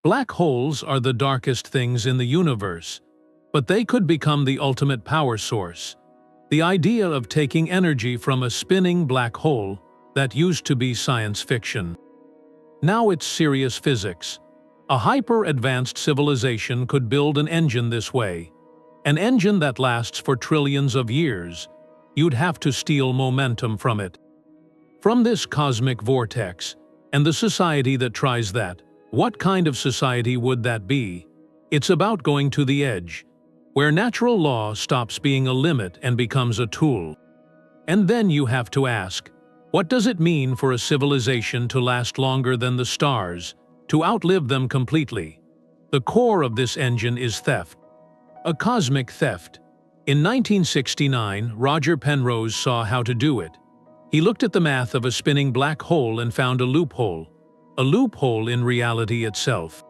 Black holes are the darkest things in the universe, but they could become the ultimate power source. The idea of taking energy from a spinning black hole, that used to be science fiction. Now it's serious physics. A hyper-advanced civilization could build an engine this way. An engine that lasts for trillions of years. You'd have to steal momentum from it. From this cosmic vortex, and the society that tries that, what kind of society would that be? It's about going to the edge, where natural law stops being a limit and becomes a tool. And then you have to ask, what does it mean for a civilization to last longer than the stars, to outlive them completely? The core of this engine is theft. A cosmic theft. In 1969, Roger Penrose saw how to do it. He looked at the math of a spinning black hole and found a loophole in reality itself.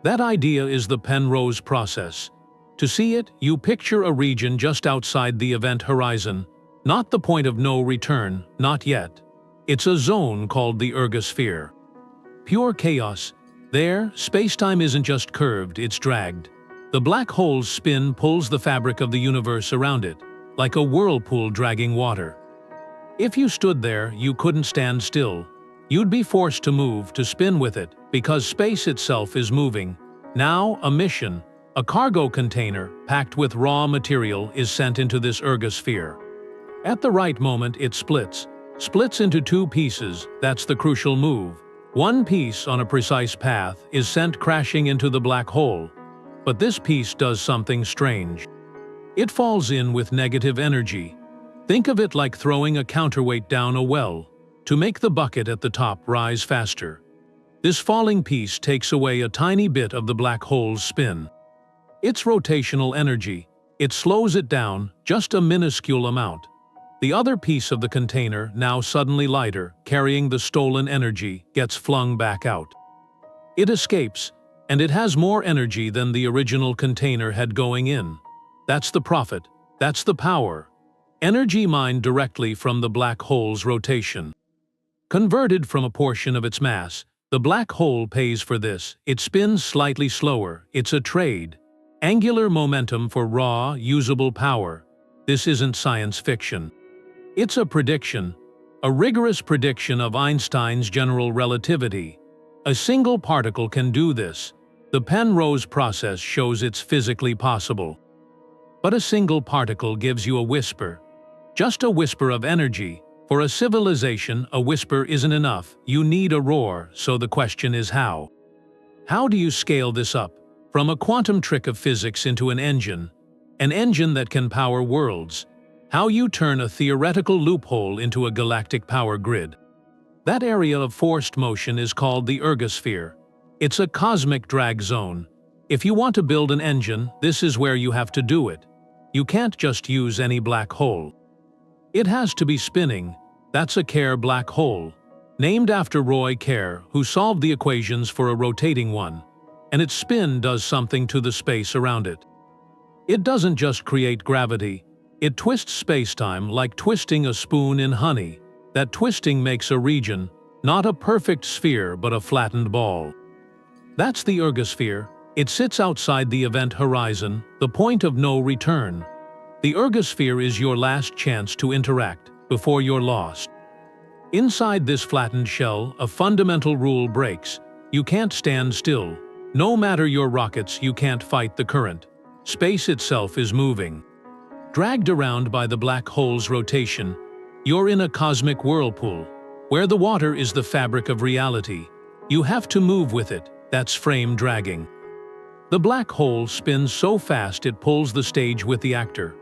That idea is the Penrose process. To see it, you picture a region just outside the event horizon, not the point of no return, not yet. It's a zone called the Ergosphere. Pure chaos. There, spacetime isn't just curved, it's dragged. The black hole's spin pulls the fabric of the universe around it, like a whirlpool dragging water. If you stood there, you couldn't stand still. You'd be forced to move, to spin with it, because space itself is moving. Now, a mission, a cargo container, packed with raw material, is sent into this Ergosphere. At the right moment, it splits into two pieces. That's the crucial move. One piece on a precise path is sent crashing into the black hole. But this piece does something strange. It falls in with negative energy. Think of it like throwing a counterweight down a well, to make the bucket at the top rise faster. This falling piece takes away a tiny bit of the black hole's spin. It's rotational energy. It slows it down, just a minuscule amount. The other piece of the container, now suddenly lighter, carrying the stolen energy, gets flung back out. It escapes, and it has more energy than the original container had going in. That's the profit. That's the power. Energy mined directly from the black hole's rotation. Converted from a portion of its mass, the black hole pays for this. It spins slightly slower. It's a trade. Angular momentum for raw, usable power. This isn't science fiction. It's a prediction. A rigorous prediction of Einstein's general relativity. A single particle can do this. The Penrose process shows it's physically possible. But a single particle gives you a whisper. Just a whisper of energy. For a civilization, a whisper isn't enough. You need a roar, so the question is how? How do you scale this up? From a quantum trick of physics into an engine that can power worlds. How you turn a theoretical loophole into a galactic power grid. That area of forced motion is called the Ergosphere. It's a cosmic drag zone. If you want to build an engine, this is where you have to do it. You can't just use any black hole. It has to be spinning. That's a Kerr black hole, named after Roy Kerr, who solved the equations for a rotating one, and its spin does something to the space around it. It doesn't just create gravity, it twists spacetime like twisting a spoon in honey. That twisting makes a region, not a perfect sphere but a flattened ball. That's the Ergosphere. It sits outside the event horizon, the point of no return. The Ergosphere is your last chance to interact, before you're lost. Inside this flattened shell, a fundamental rule breaks. You can't stand still. No matter your rockets, you can't fight the current. Space itself is moving. Dragged around by the black hole's rotation, you're in a cosmic whirlpool, where the water is the fabric of reality. You have to move with it. That's frame dragging. The black hole spins so fast it pulls the stage with the actor.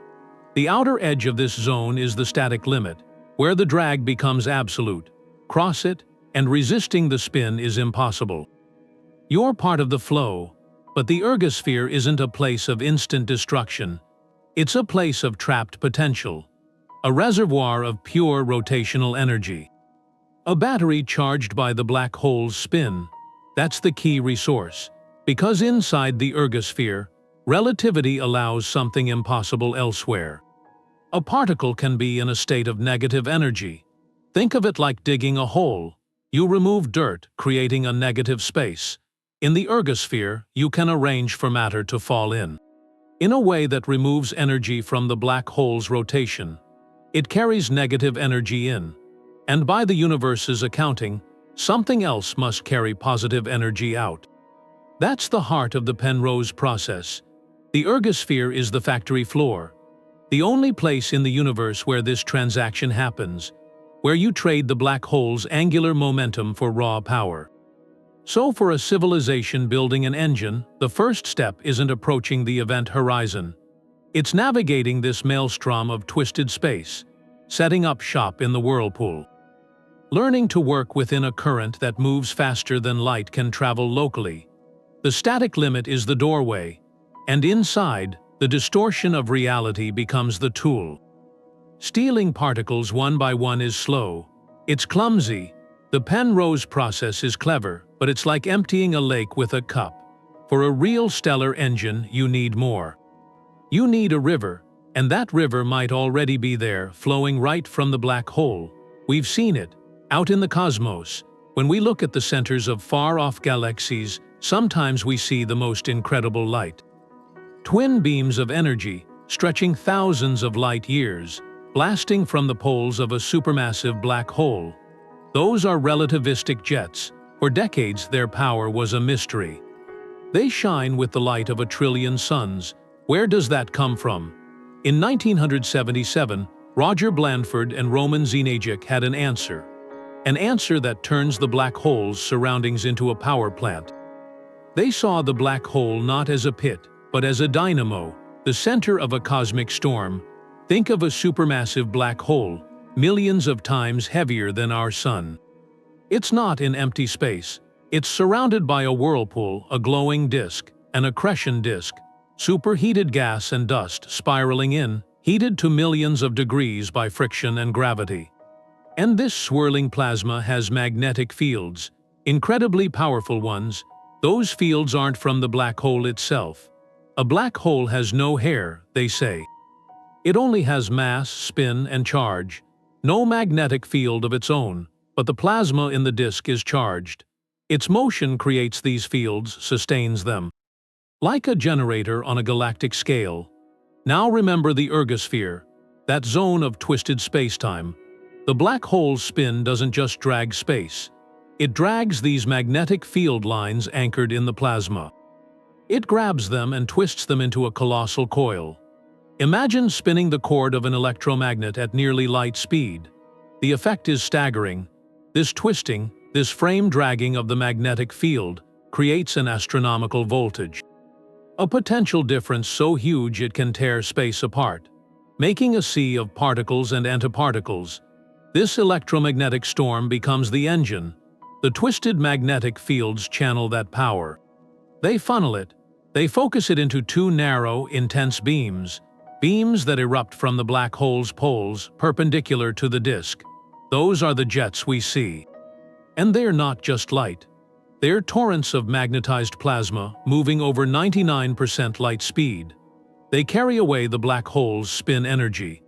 The outer edge of this zone is the static limit, where the drag becomes absolute. Cross it, and resisting the spin is impossible. You're part of the flow, but the Ergosphere isn't a place of instant destruction. It's a place of trapped potential, a reservoir of pure rotational energy. A battery charged by the black hole's spin. That's the key resource, because inside the Ergosphere, relativity allows something impossible elsewhere. A particle can be in a state of negative energy. Think of it like digging a hole. You remove dirt, creating a negative space. In the ergosphere, you can arrange for matter to fall in a way that removes energy from the black hole's rotation. It carries negative energy in. And by the universe's accounting, something else must carry positive energy out. That's the heart of the Penrose process. The ergosphere is the factory floor, the only place in the universe where this transaction happens, where you trade the black hole's angular momentum for raw power. So for a civilization building an engine, the first step isn't approaching the event horizon. It's navigating this maelstrom of twisted space, setting up shop in the whirlpool. Learning to work within a current that moves faster than light can travel locally. The static limit is the doorway, and inside, the distortion of reality becomes the tool. Stealing particles one by one is slow. It's clumsy. The Penrose process is clever, but it's like emptying a lake with a cup. For a real stellar engine, you need more. You need a river, and that river might already be there, flowing right from the black hole. We've seen it, out in the cosmos. When we look at the centers of far-off galaxies, sometimes we see the most incredible light. Twin beams of energy, stretching thousands of light years, blasting from the poles of a supermassive black hole. Those are relativistic jets. For decades, their power was a mystery. They shine with the light of 1 trillion suns. Where does that come from? In 1977, Roger Blandford and Roman-Znajek had an answer that turns the black hole's surroundings into a power plant. They saw the black hole not as a pit, but as a dynamo, the center of a cosmic storm. Think of a supermassive black hole, millions of times heavier than our sun. It's not in empty space. It's surrounded by a whirlpool, a glowing disk, an accretion disk, superheated gas and dust spiraling in, heated to millions of degrees by friction and gravity. And this swirling plasma has magnetic fields, incredibly powerful ones. Those fields aren't from the black hole itself. A black hole has no hair, they say. It only has mass, spin, and charge. No magnetic field of its own, but the plasma in the disk is charged. Its motion creates these fields, sustains them. Like a generator on a galactic scale. Now remember the ergosphere, that zone of twisted spacetime. The black hole's spin doesn't just drag space. It drags these magnetic field lines anchored in the plasma. It grabs them and twists them into a colossal coil. Imagine spinning the cord of an electromagnet at nearly light speed. The effect is staggering. This twisting, this frame dragging of the magnetic field, creates an astronomical voltage. A potential difference so huge it can tear space apart, making a sea of particles and antiparticles. This electromagnetic storm becomes the engine. The twisted magnetic fields channel that power. They funnel it. They focus it into two narrow, intense beams that erupt from the black hole's poles, perpendicular to the disk. Those are the jets we see. And they're not just light. They're torrents of magnetized plasma, moving over 99% light speed. They carry away the black hole's spin energy.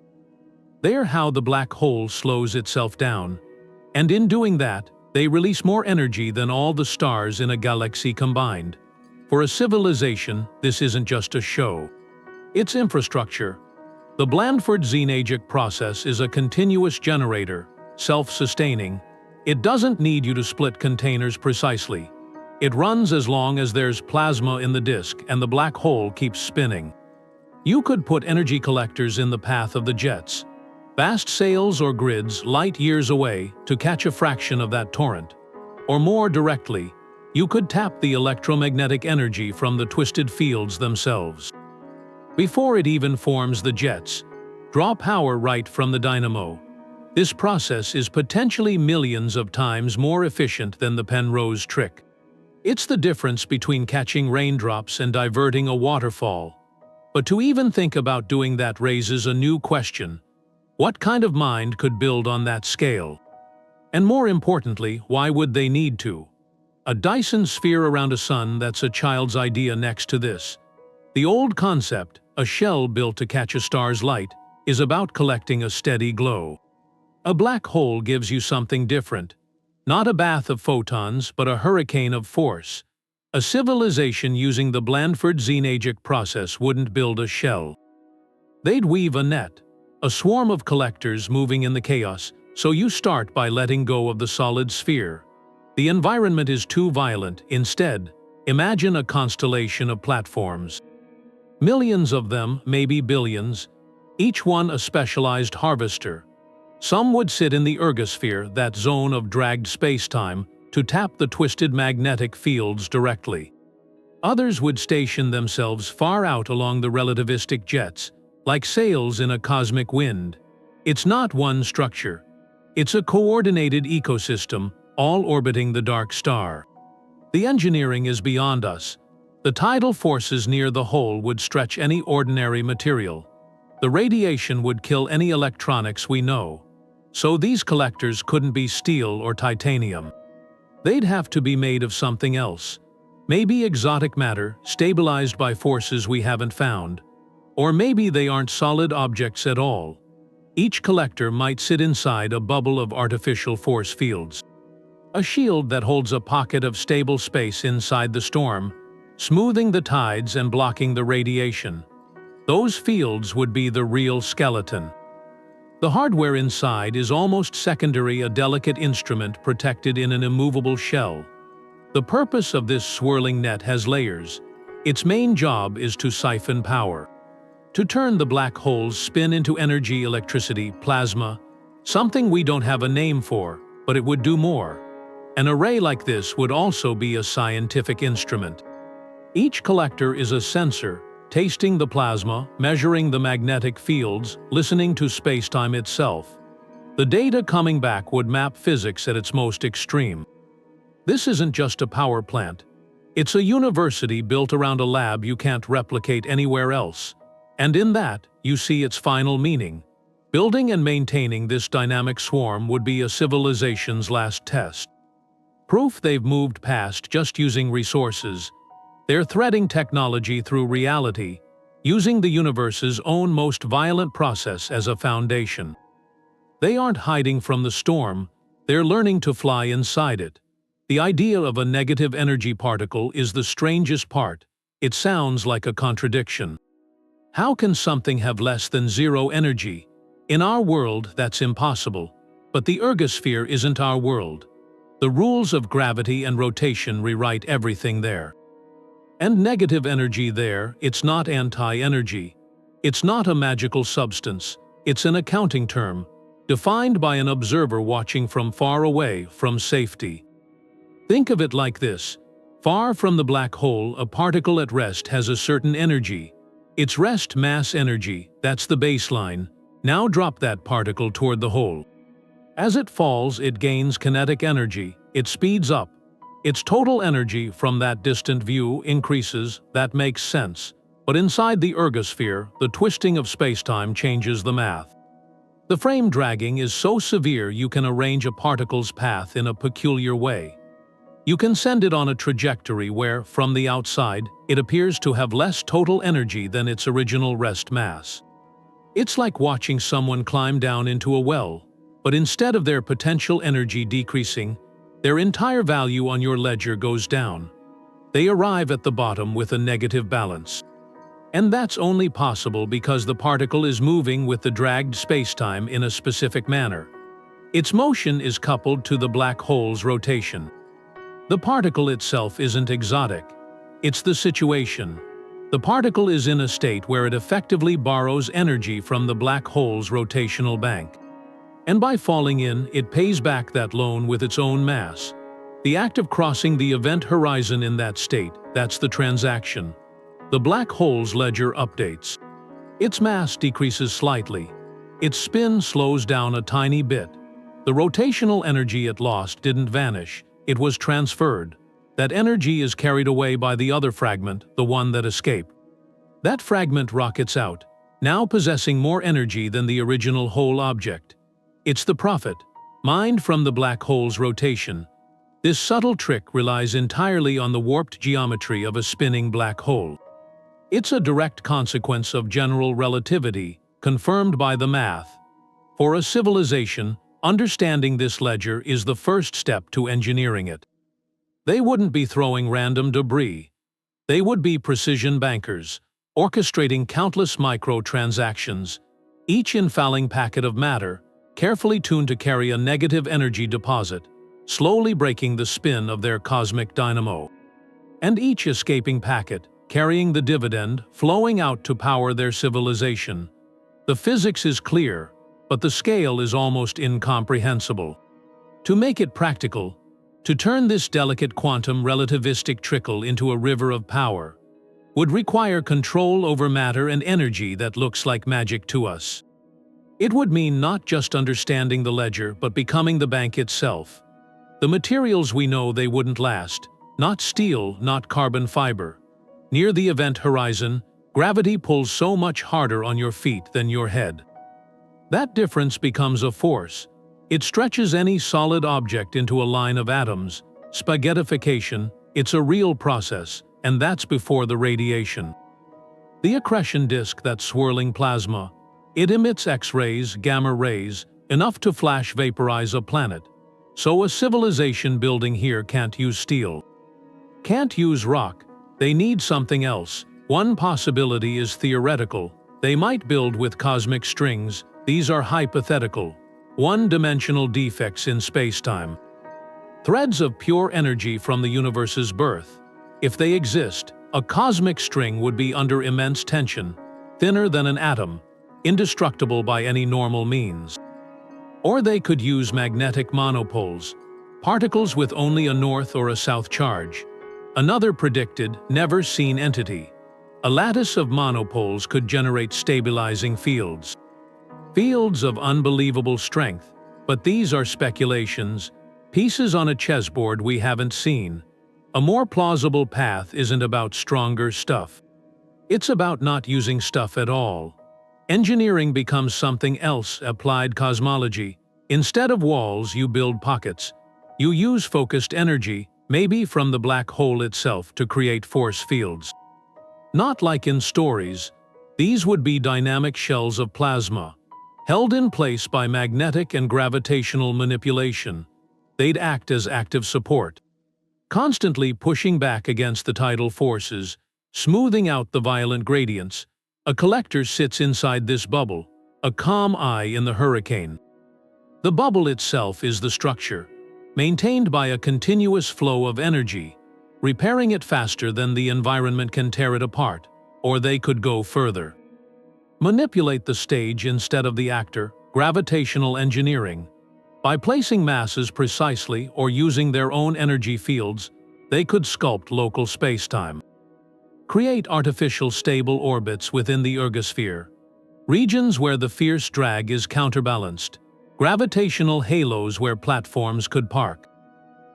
They're how the black hole slows itself down. And in doing that, they release more energy than all the stars in a galaxy combined. For a civilization, this isn't just a show. It's infrastructure. The Blandford-Znajek process is a continuous generator, self-sustaining. It doesn't need you to split containers precisely. It runs as long as there's plasma in the disk and the black hole keeps spinning. You could put energy collectors in the path of the jets, vast sails or grids light years away to catch a fraction of that torrent. Or more directly, you could tap the electromagnetic energy from the twisted fields themselves. Before it even forms the jets, draw power right from the dynamo. This process is potentially millions of times more efficient than the Penrose trick. It's the difference between catching raindrops and diverting a waterfall. But to even think about doing that raises a new question. What kind of mind could build on that scale? And more importantly, why would they need to? A Dyson sphere around a sun, that's a child's idea next to this. The old concept, a shell built to catch a star's light, is about collecting a steady glow. A black hole gives you something different. Not a bath of photons, but a hurricane of force. A civilization using the Blandford-Znajek process wouldn't build a shell. They'd weave a net, a swarm of collectors moving in the chaos, so you start by letting go of the solid sphere. The environment is too violent. Instead, imagine a constellation of platforms. Millions of them, maybe billions, each one a specialized harvester. Some would sit in the Ergosphere, that zone of dragged spacetime, to tap the twisted magnetic fields directly. Others would station themselves far out along the relativistic jets, like sails in a cosmic wind. It's not one structure. It's a coordinated ecosystem, all orbiting the dark star. The engineering is beyond us. The tidal forces near the hole would stretch any ordinary material. The radiation would kill any electronics we know. So these collectors couldn't be steel or titanium. They'd have to be made of something else. Maybe exotic matter, stabilized by forces we haven't found. Or maybe they aren't solid objects at all. Each collector might sit inside a bubble of artificial force fields. A shield that holds a pocket of stable space inside the storm, smoothing the tides and blocking the radiation. Those fields would be the real skeleton. The hardware inside is almost secondary, a delicate instrument protected in an immovable shell. The purpose of this swirling net has layers. Its main job is to siphon power. To turn the black hole's spin into energy, electricity, plasma, something we don't have a name for, but it would do more. An array like this would also be a scientific instrument. Each collector is a sensor, tasting the plasma, measuring the magnetic fields, listening to spacetime itself. The data coming back would map physics at its most extreme. This isn't just a power plant. It's a university built around a lab you can't replicate anywhere else. And in that, you see its final meaning. Building and maintaining this dynamic swarm would be a civilization's last test. Proof they've moved past just using resources. They're threading technology through reality, using the universe's own most violent process as a foundation. They aren't hiding from the storm, they're learning to fly inside it. The idea of a negative energy particle is the strangest part. It sounds like a contradiction. How can something have less than zero energy? In our world, that's impossible. But the Ergosphere isn't our world. The rules of gravity and rotation rewrite everything there. And negative energy there, it's not anti-energy. It's not a magical substance. It's an accounting term, defined by an observer watching from far away, from safety. Think of it like this. Far from the black hole, a particle at rest has a certain energy. Its rest mass energy, that's the baseline. Now drop that particle toward the hole. As it falls, it gains kinetic energy. It speeds up. Its total energy from that distant view increases. That makes sense. But inside the Ergosphere, the twisting of spacetime changes the math. The frame dragging is so severe you can arrange a particle's path in a peculiar way. You can send it on a trajectory where, from the outside, it appears to have less total energy than its original rest mass. It's like watching someone climb down into a well, but instead of their potential energy decreasing, their entire value on your ledger goes down. They arrive at the bottom with a negative balance. And that's only possible because the particle is moving with the dragged spacetime in a specific manner. Its motion is coupled to the black hole's rotation. The particle itself isn't exotic. It's the situation. The particle is in a state where it effectively borrows energy from the black hole's rotational bank. And by falling in, it pays back that loan with its own mass. The act of crossing the event horizon in that state, that's the transaction. The black hole's ledger updates. Its mass decreases slightly. Its spin slows down a tiny bit. The rotational energy it lost didn't vanish. It was transferred. That energy is carried away by the other fragment, the one that escaped. That fragment rockets out, now possessing more energy than the original whole object. It's the profit, mined from the black hole's rotation. This subtle trick relies entirely on the warped geometry of a spinning black hole. It's a direct consequence of general relativity, confirmed by the math. For a civilization, understanding this ledger is the first step to engineering it. They wouldn't be throwing random debris. They would be precision bankers, orchestrating countless micro-transactions, each infalling packet of matter, carefully tuned to carry a negative energy deposit, slowly breaking the spin of their cosmic dynamo. And each escaping packet, carrying the dividend, flowing out to power their civilization. The physics is clear, but the scale is almost incomprehensible. To make it practical, to turn this delicate quantum relativistic trickle into a river of power, would require control over matter and energy that looks like magic to us. It would mean not just understanding the ledger but becoming the bank itself. The materials we know they wouldn't last, not steel, not carbon fiber. Near the event horizon, gravity pulls so much harder on your feet than your head. That difference becomes a force. It stretches any solid object into a line of atoms. Spaghettification, it's a real process, and that's before the radiation. The accretion disk, that swirling plasma, it emits X-rays, gamma rays, enough to flash vaporize a planet. So a civilization building here can't use steel. Can't use rock. They need something else. One possibility is theoretical. They might build with cosmic strings. These are hypothetical, one-dimensional defects in spacetime. Threads of pure energy from the universe's birth. If they exist, a cosmic string would be under immense tension, thinner than an atom, indestructible by any normal means. Or they could use magnetic monopoles, particles with only a north or a south charge. Another predicted, never-seen entity. A lattice of monopoles could generate stabilizing fields. Fields of unbelievable strength, but these are speculations, pieces on a chessboard we haven't seen. A more plausible path isn't about stronger stuff. It's about not using stuff at all. Engineering becomes something else, applied cosmology. Instead of walls, you build pockets. You use focused energy, maybe from the black hole itself, to create force fields. Not like in stories. These would be dynamic shells of plasma, held in place by magnetic and gravitational manipulation. They'd act as active support, constantly pushing back against the tidal forces, smoothing out the violent gradients. A collector sits inside this bubble, a calm eye in the hurricane. The bubble itself is the structure, maintained by a continuous flow of energy, repairing it faster than the environment can tear it apart, or they could go further. Manipulate the stage instead of the actor, gravitational engineering. By placing masses precisely or using their own energy fields, they could sculpt local spacetime. Create artificial stable orbits within the ergosphere, regions where the fierce drag is counterbalanced, gravitational halos where platforms could park.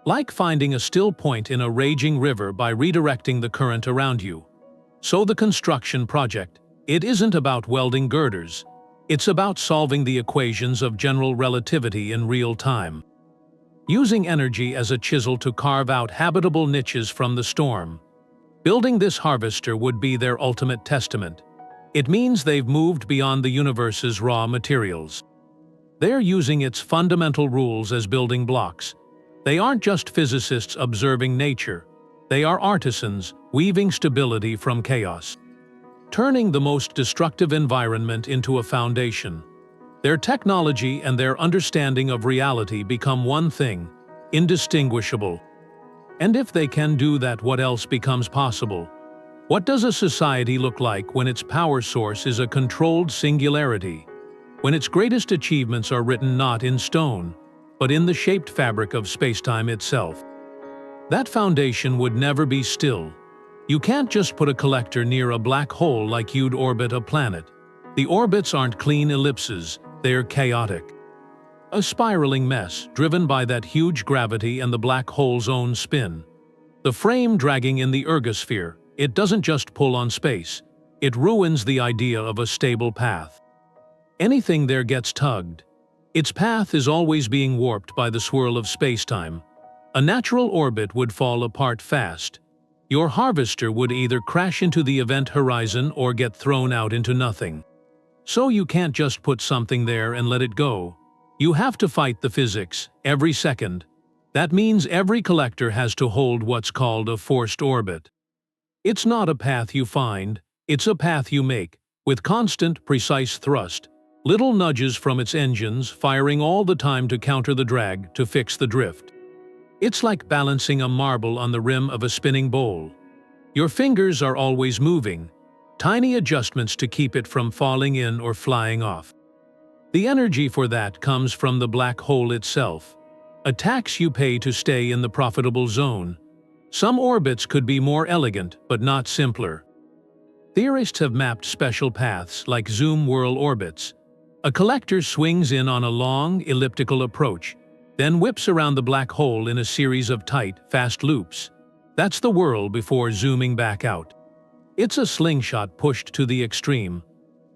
Like finding a still point in a raging river by redirecting the current around you. So the construction project, it isn't about welding girders. It's about solving the equations of general relativity in real time. Using energy as a chisel to carve out habitable niches from the storm. Building this harvester would be their ultimate testament. It means they've moved beyond the universe's raw materials. They're using its fundamental rules as building blocks. They aren't just physicists observing nature. They are artisans, weaving stability from chaos, turning the most destructive environment into a foundation. Their technology and their understanding of reality become one thing, indistinguishable. And if they can do that, what else becomes possible? What does a society look like when its power source is a controlled singularity? When its greatest achievements are written not in stone, but in the shaped fabric of spacetime itself? That foundation would never be still. You can't just put a collector near a black hole like you'd orbit a planet. The orbits aren't clean ellipses, they're chaotic. A spiraling mess, driven by that huge gravity and the black hole's own spin. The frame dragging in the ergosphere, it doesn't just pull on space. It ruins the idea of a stable path. Anything there gets tugged. Its path is always being warped by the swirl of spacetime. A natural orbit would fall apart fast. Your harvester would either crash into the event horizon or get thrown out into nothing. So you can't just put something there and let it go. You have to fight the physics, every second. That means every collector has to hold what's called a forced orbit. It's not a path you find, it's a path you make, with constant, precise thrust, little nudges from its engines firing all the time to counter the drag to fix the drift. It's like balancing a marble on the rim of a spinning bowl. Your fingers are always moving, tiny adjustments to keep it from falling in or flying off. The energy for that comes from the black hole itself, a tax you pay to stay in the profitable zone. Some orbits could be more elegant, but not simpler. Theorists have mapped special paths like zoom whirl orbits. A collector swings in on a long, elliptical approach, then whips around the black hole in a series of tight, fast loops. That's the whirl before zooming back out. It's a slingshot pushed to the extreme.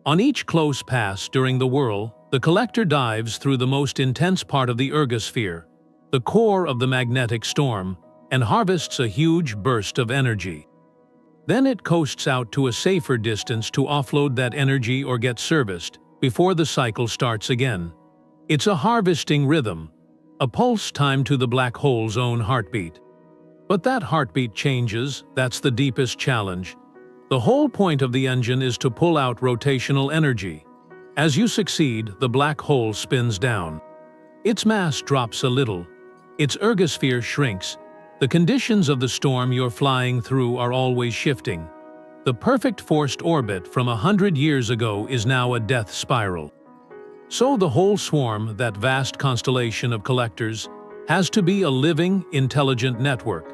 On each close pass during the whirl, the collector dives through the most intense part of the ergosphere, the core of the magnetic storm, and harvests a huge burst of energy. Then it coasts out to a safer distance to offload that energy or get serviced before the cycle starts again. It's a harvesting rhythm, a pulse timed to the black hole's own heartbeat. But that heartbeat changes, that's the deepest challenge. The whole point of the engine is to pull out rotational energy. As you succeed, the black hole spins down. Its mass drops a little. Its ergosphere shrinks. The conditions of the storm you're flying through are always shifting. The perfect forced orbit from 100 years ago is now a death spiral. So the whole swarm, that vast constellation of collectors, has to be a living, intelligent network.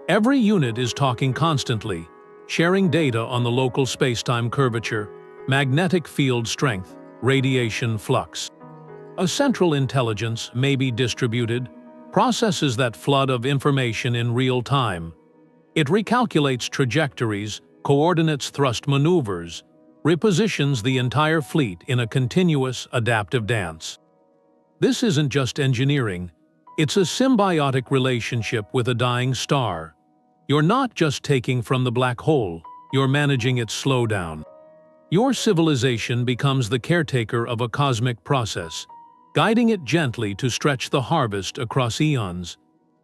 Every unit is talking constantly, sharing data on the local spacetime curvature, magnetic field strength, radiation flux. A central intelligence may be distributed, processes that flood of information in real time. It recalculates trajectories, coordinates thrust maneuvers, repositions the entire fleet in a continuous, adaptive dance. This isn't just engineering, it's a symbiotic relationship with a dying star. You're not just taking from the black hole, you're managing its slowdown. Your civilization becomes the caretaker of a cosmic process, guiding it gently to stretch the harvest across eons.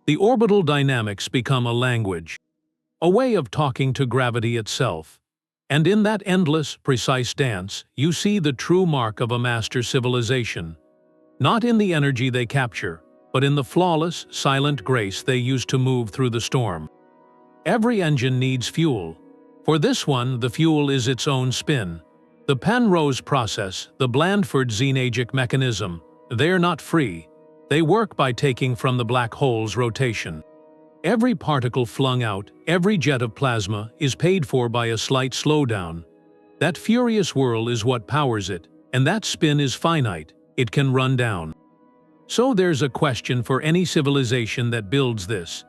The orbital dynamics become a language, a way of talking to gravity itself. And in that endless, precise dance, you see the true mark of a master civilization. Not in the energy they capture, but in the flawless, silent grace they use to move through the storm. Every engine needs fuel. For this one, the fuel is its own spin. The Penrose process, the Blandford-Znajek Mechanism, they're not free. They work by taking from the black hole's rotation. Every particle flung out, every jet of plasma, is paid for by a slight slowdown. That furious whirl is what powers it, and that spin is finite. It can run down. So there's a question for any civilization that builds this.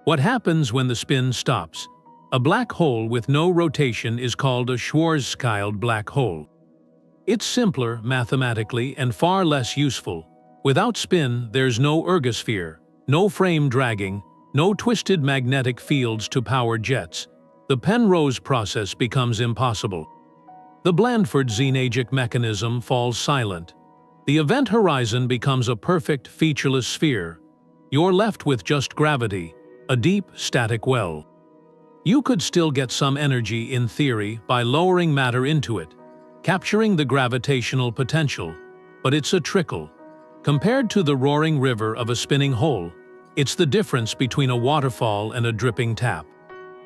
What happens when the spin stops? A black hole with no rotation is called a Schwarzschild black hole. It's simpler mathematically and far less useful. Without spin, there's no ergosphere, no frame dragging, no twisted magnetic fields to power jets. The Penrose process becomes impossible. The Blandford-Znajek mechanism falls silent. The event horizon becomes a perfect, featureless sphere. You're left with just gravity, a deep, static well. You could still get some energy in theory by lowering matter into it, capturing the gravitational potential, but it's a trickle. Compared to the roaring river of a spinning hole, it's the difference between a waterfall and a dripping tap.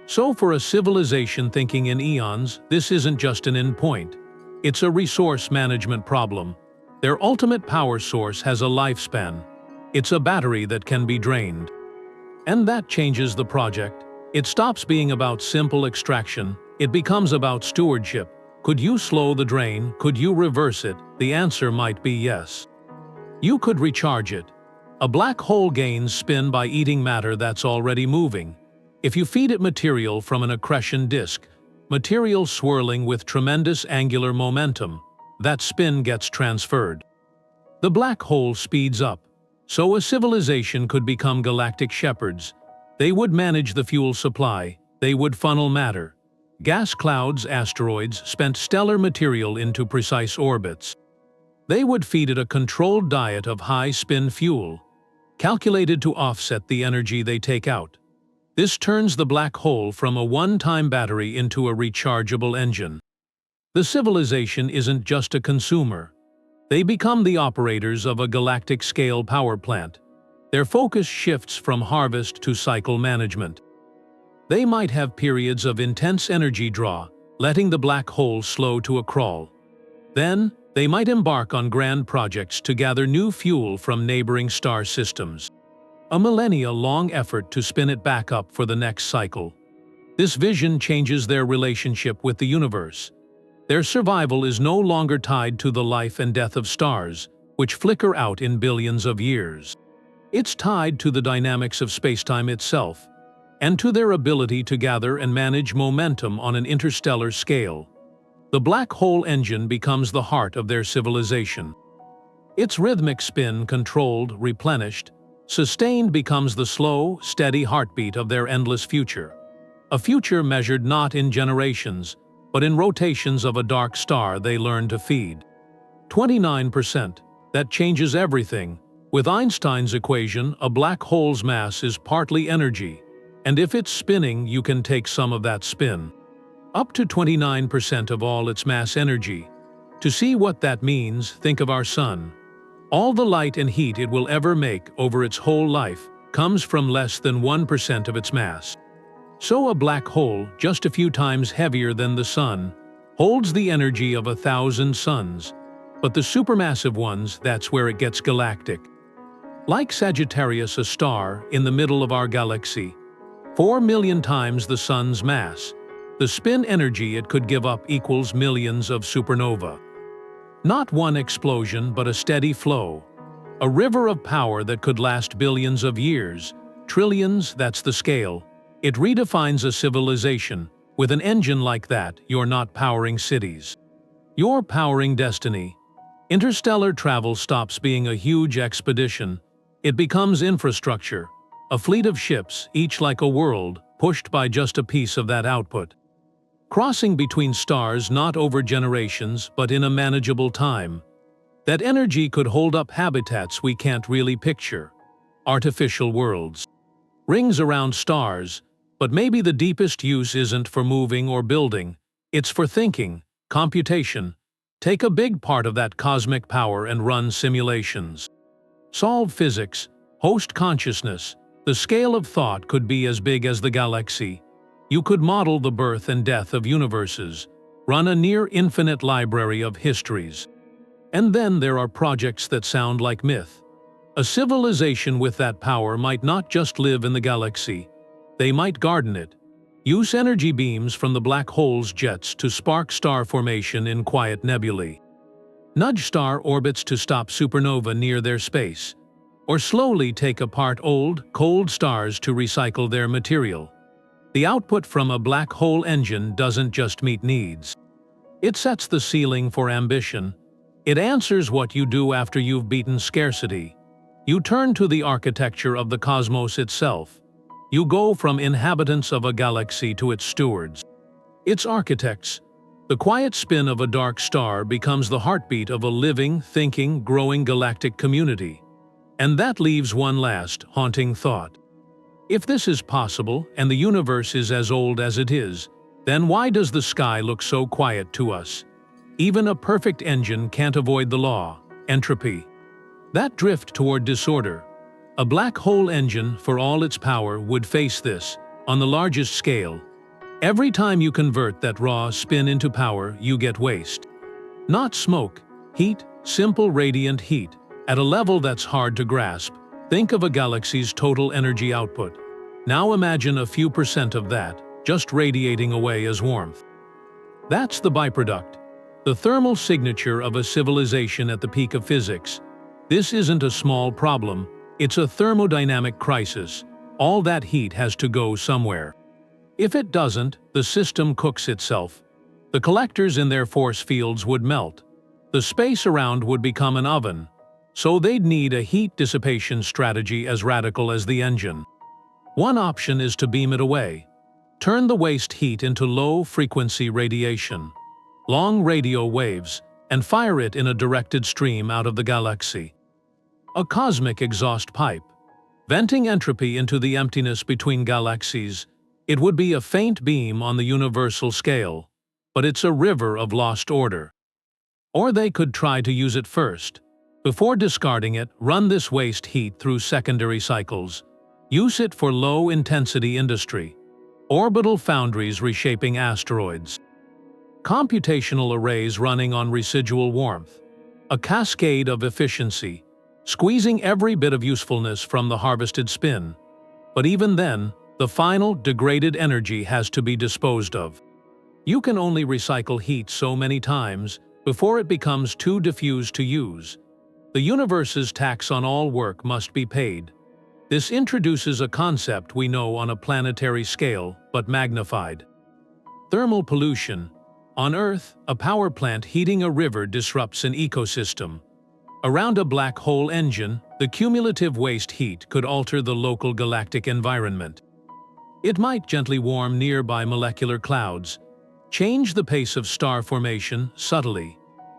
So for a civilization thinking in eons, this isn't just an endpoint. It's a resource management problem. Their ultimate power source has a lifespan. It's a battery that can be drained. And that changes the project. It stops being about simple extraction. It becomes about stewardship. Could you slow the drain? Could you reverse it? The answer might be yes. You could recharge it. A black hole gains spin by eating matter that's already moving. If you feed it material from an accretion disk, material swirling with tremendous angular momentum, that spin gets transferred. The black hole speeds up. So a civilization could become galactic shepherds. They would manage the fuel supply, they would funnel matter. Gas clouds, asteroids, spent stellar material into precise orbits. They would feed it a controlled diet of high-spin fuel. calculated to offset the energy they take out. This turns the black hole from a one-time battery into a rechargeable engine. The civilization isn't just a consumer. They become the operators of a galactic-scale power plant. Their focus shifts from harvest to cycle management. They might have periods of intense energy draw, letting the black hole slow to a crawl. Then, they might embark on grand projects to gather new fuel from neighboring star systems. A millennia-long effort to spin it back up for the next cycle. This vision changes their relationship with the universe. Their survival is no longer tied to the life and death of stars, which flicker out in billions of years. It's tied to the dynamics of spacetime itself, and to their ability to gather and manage momentum on an interstellar scale. The black hole engine becomes the heart of their civilization. Its rhythmic spin, controlled, replenished, sustained, becomes the slow, steady heartbeat of their endless future. A future measured not in generations, but in rotations of a dark star they learn to feed. 29%. That changes everything. With Einstein's equation, a black hole's mass is partly energy, and if it's spinning, you can take some of that spin. Up to 29% of all its mass energy. To see what that means, think of our Sun. All the light and heat it will ever make over its whole life comes from less than 1% of its mass. So a black hole, just a few times heavier than the Sun, holds the energy of 1,000 suns. But the supermassive ones, that's where it gets galactic. Like Sagittarius, a star in the middle of our galaxy, 4 million times the Sun's mass. The spin energy it could give up equals millions of supernova. Not one explosion, but a steady flow. A river of power that could last billions of years. Trillions, that's the scale. It redefines a civilization. With an engine like that, you're not powering cities. You're powering destiny. Interstellar travel stops being a huge expedition. It becomes infrastructure. A fleet of ships, each like a world, pushed by just a piece of that output. Crossing between stars not over generations, but in a manageable time. That energy could hold up habitats we can't really picture. Artificial worlds. Rings around stars, but maybe the deepest use isn't for moving or building. It's for thinking, computation. Take a big part of that cosmic power and run simulations. Solve physics, host consciousness. The scale of thought could be as big as the galaxy. You could model the birth and death of universes, run a near-infinite library of histories. And then there are projects that sound like myth. A civilization with that power might not just live in the galaxy. They might garden it. Use energy beams from the black hole's jets to spark star formation in quiet nebulae. Nudge star orbits to stop supernova near their space. Or slowly take apart old, cold stars to recycle their material. The output from a black hole engine doesn't just meet needs. It sets the ceiling for ambition. It answers what you do after you've beaten scarcity. You turn to the architecture of the cosmos itself. You go from inhabitants of a galaxy to its stewards. Its architects. The quiet spin of a dark star becomes the heartbeat of a living, thinking, growing galactic community. And that leaves one last, haunting thought. If this is possible, and the universe is as old as it is, then why does the sky look so quiet to us? Even a perfect engine can't avoid the law, entropy. That drift toward disorder. A black hole engine, for all its power, would face this, on the largest scale. Every time you convert that raw spin into power, you get waste. Not smoke, heat, simple radiant heat, at a level that's hard to grasp. Think of a galaxy's total energy output. Now imagine a few percent of that, just radiating away as warmth. That's the byproduct. The thermal signature of a civilization at the peak of physics. This isn't a small problem. It's a thermodynamic crisis. All that heat has to go somewhere. If it doesn't, the system cooks itself. The collectors in their force fields would melt. The space around would become an oven. So they'd need a heat dissipation strategy as radical as the engine. One option is to beam it away. Turn the waste heat into low-frequency radiation, long radio waves, and fire it in a directed stream out of the galaxy. A cosmic exhaust pipe. Venting entropy into the emptiness between galaxies, it would be a faint beam on the universal scale, but it's a river of lost order. Or they could try to use it first. Before discarding it, run this waste heat through secondary cycles. Use it for low-intensity industry. Orbital foundries reshaping asteroids. Computational arrays running on residual warmth. A cascade of efficiency, squeezing every bit of usefulness from the harvested spin. But even then, the final, degraded energy has to be disposed of. You can only recycle heat so many times before it becomes too diffuse to use. The universe's tax on all work must be paid. This introduces a concept we know on a planetary scale, but magnified. Thermal pollution. On Earth, a power plant heating a river disrupts an ecosystem. Around a black hole engine, the cumulative waste heat could alter the local galactic environment. It might gently warm nearby molecular clouds, change the pace of star formation subtly.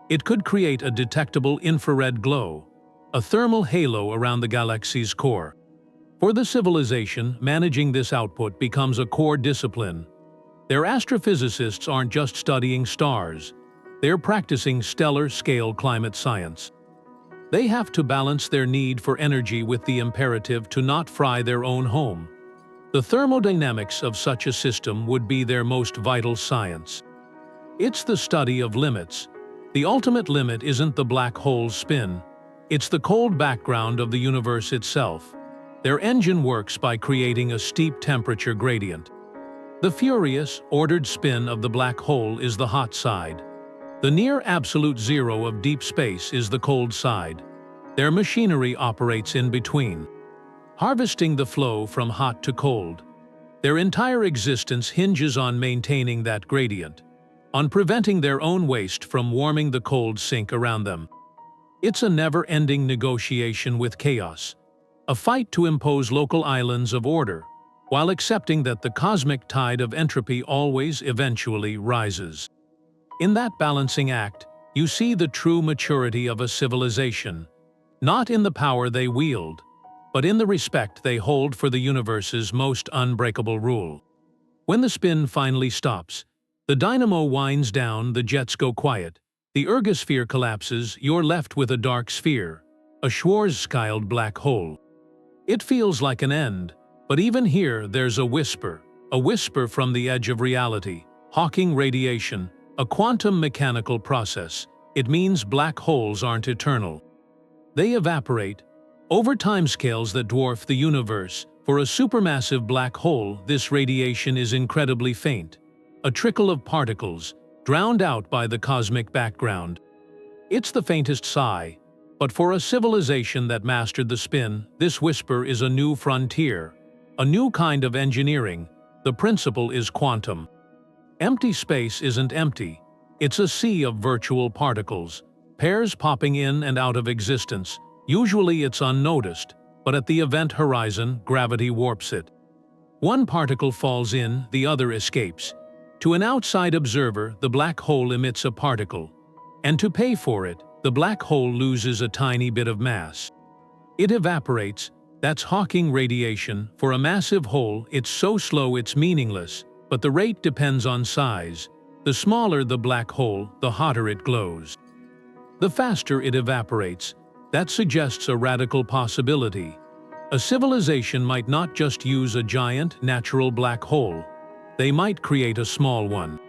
It could create a detectable infrared glow, a thermal halo around the galaxy's core. For the civilization, managing this output becomes a core discipline. Their astrophysicists aren't just studying stars, they're practicing stellar-scale climate science. They have to balance their need for energy with the imperative to not fry their own home. The thermodynamics of such a system would be their most vital science. It's the study of limits. The ultimate limit isn't the black hole's spin, it's the cold background of the universe itself. Their engine works by creating a steep temperature gradient. The furious, ordered spin of the black hole is the hot side. The near absolute zero of deep space is the cold side. Their machinery operates in between, harvesting the flow from hot to cold. Their entire existence hinges on maintaining that gradient, on preventing their own waste from warming the cold sink around them. It's a never-ending negotiation with chaos, a fight to impose local islands of order, while accepting that the cosmic tide of entropy always eventually rises. In that balancing act, you see the true maturity of a civilization, not in the power they wield, but in the respect they hold for the universe's most unbreakable rule. When the spin finally stops, the dynamo winds down, the jets go quiet, the ergosphere collapses, you're left with a dark sphere, a Schwarzschild black hole. It feels like an end, but even here there's a whisper from the edge of reality. Hawking radiation, a quantum mechanical process. It means black holes aren't eternal. They evaporate, over timescales that dwarf the universe. For a supermassive black hole, this radiation is incredibly faint, a trickle of particles, drowned out by the cosmic background. It's the faintest sigh, but for a civilization that mastered the spin, this whisper is a new frontier, a new kind of engineering. The principle is quantum. Empty space isn't empty. It's a sea of virtual particles, pairs popping in and out of existence. Usually it's unnoticed, but at the event horizon, gravity warps it. One particle falls in, the other escapes. To an outside observer, the black hole emits a particle. And to pay for it, the black hole loses a tiny bit of mass. It evaporates. That's Hawking radiation. For a massive hole, it's so slow it's meaningless, but the rate depends on size. The smaller the black hole, the hotter it glows. The faster it evaporates. That suggests a radical possibility. A civilization might not just use a giant, natural black hole. They might create a small one.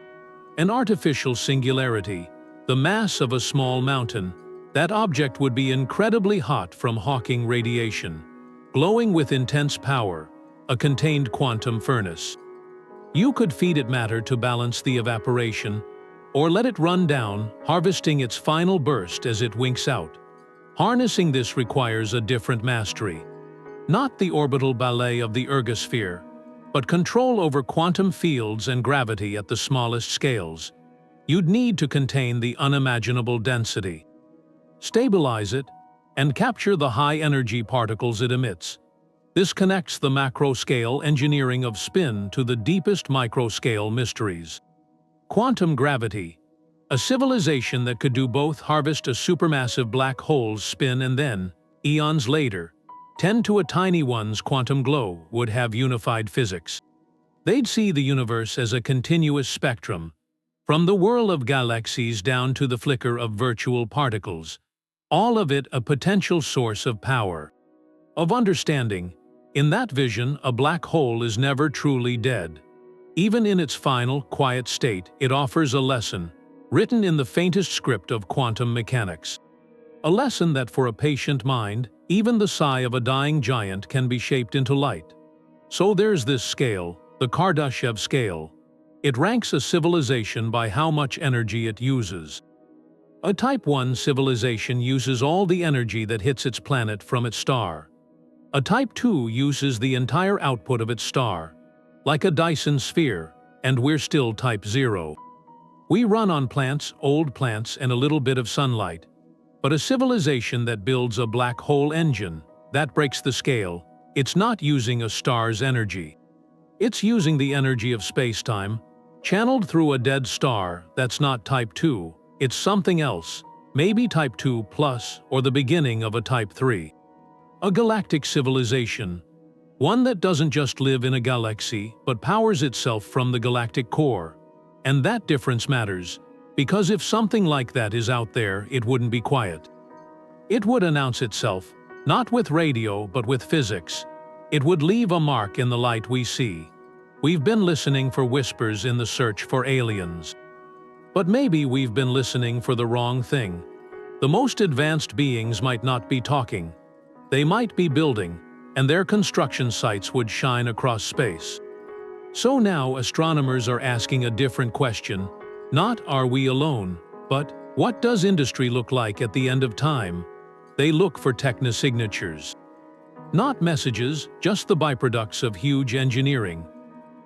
An artificial singularity, the mass of a small mountain. That object would be incredibly hot from Hawking radiation, glowing with intense power, a contained quantum furnace. You could feed it matter to balance the evaporation, or let it run down, harvesting its final burst as it winks out. Harnessing this requires a different mastery. Not the orbital ballet of the ergosphere, but control over quantum fields and gravity at the smallest scales. You'd need to contain the unimaginable density, stabilize it, and capture the high-energy particles it emits. This connects the macro-scale engineering of spin to the deepest micro-scale mysteries. Quantum gravity. A civilization that could do both: harvest a supermassive black hole's spin and then, eons later, 10 to a tiny one's quantum glow would have unified physics. They'd see the universe as a continuous spectrum, from the whirl of galaxies down to the flicker of virtual particles, all of it a potential source of power, of understanding. In that vision, a black hole is never truly dead. Even in its final, quiet state, it offers a lesson, written in the faintest script of quantum mechanics. A lesson that for a patient mind, even the sigh of a dying giant can be shaped into light. So there's this scale, the Kardashev scale. It ranks a civilization by how much energy it uses. A Type 1 civilization uses all the energy that hits its planet from its star. A Type 2 uses the entire output of its star, like a Dyson sphere, and we're still Type 0. We run on plants, old plants, and a little bit of sunlight. But a civilization that builds a black hole engine, that breaks the scale, it's not using a star's energy. It's using the energy of spacetime, channeled through a dead star that's not Type 2, it's something else, maybe Type 2 plus, or the beginning of a Type 3. A galactic civilization, one that doesn't just live in a galaxy, but powers itself from the galactic core. And that difference matters, because if something like that is out there, it wouldn't be quiet. It would announce itself, not with radio but with physics. It would leave a mark in the light we see. We've been listening for whispers in the search for aliens. But maybe we've been listening for the wrong thing. The most advanced beings might not be talking. They might be building, and their construction sites would shine across space. So now astronomers are asking a different question. Not are we alone, but what does industry look like at the end of time? They look for technosignatures. Not messages, just the byproducts of huge engineering.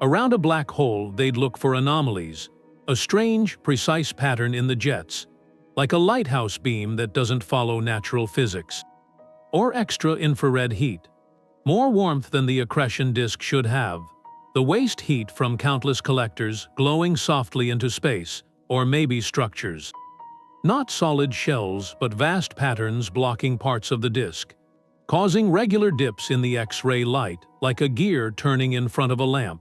Around a black hole, they'd look for anomalies, a strange, precise pattern in the jets, like a lighthouse beam that doesn't follow natural physics. Or extra infrared heat, more warmth than the accretion disk should have. The waste heat from countless collectors glowing softly into space, or maybe structures. Not solid shells, but vast patterns blocking parts of the disk, causing regular dips in the X-ray light, like a gear turning in front of a lamp.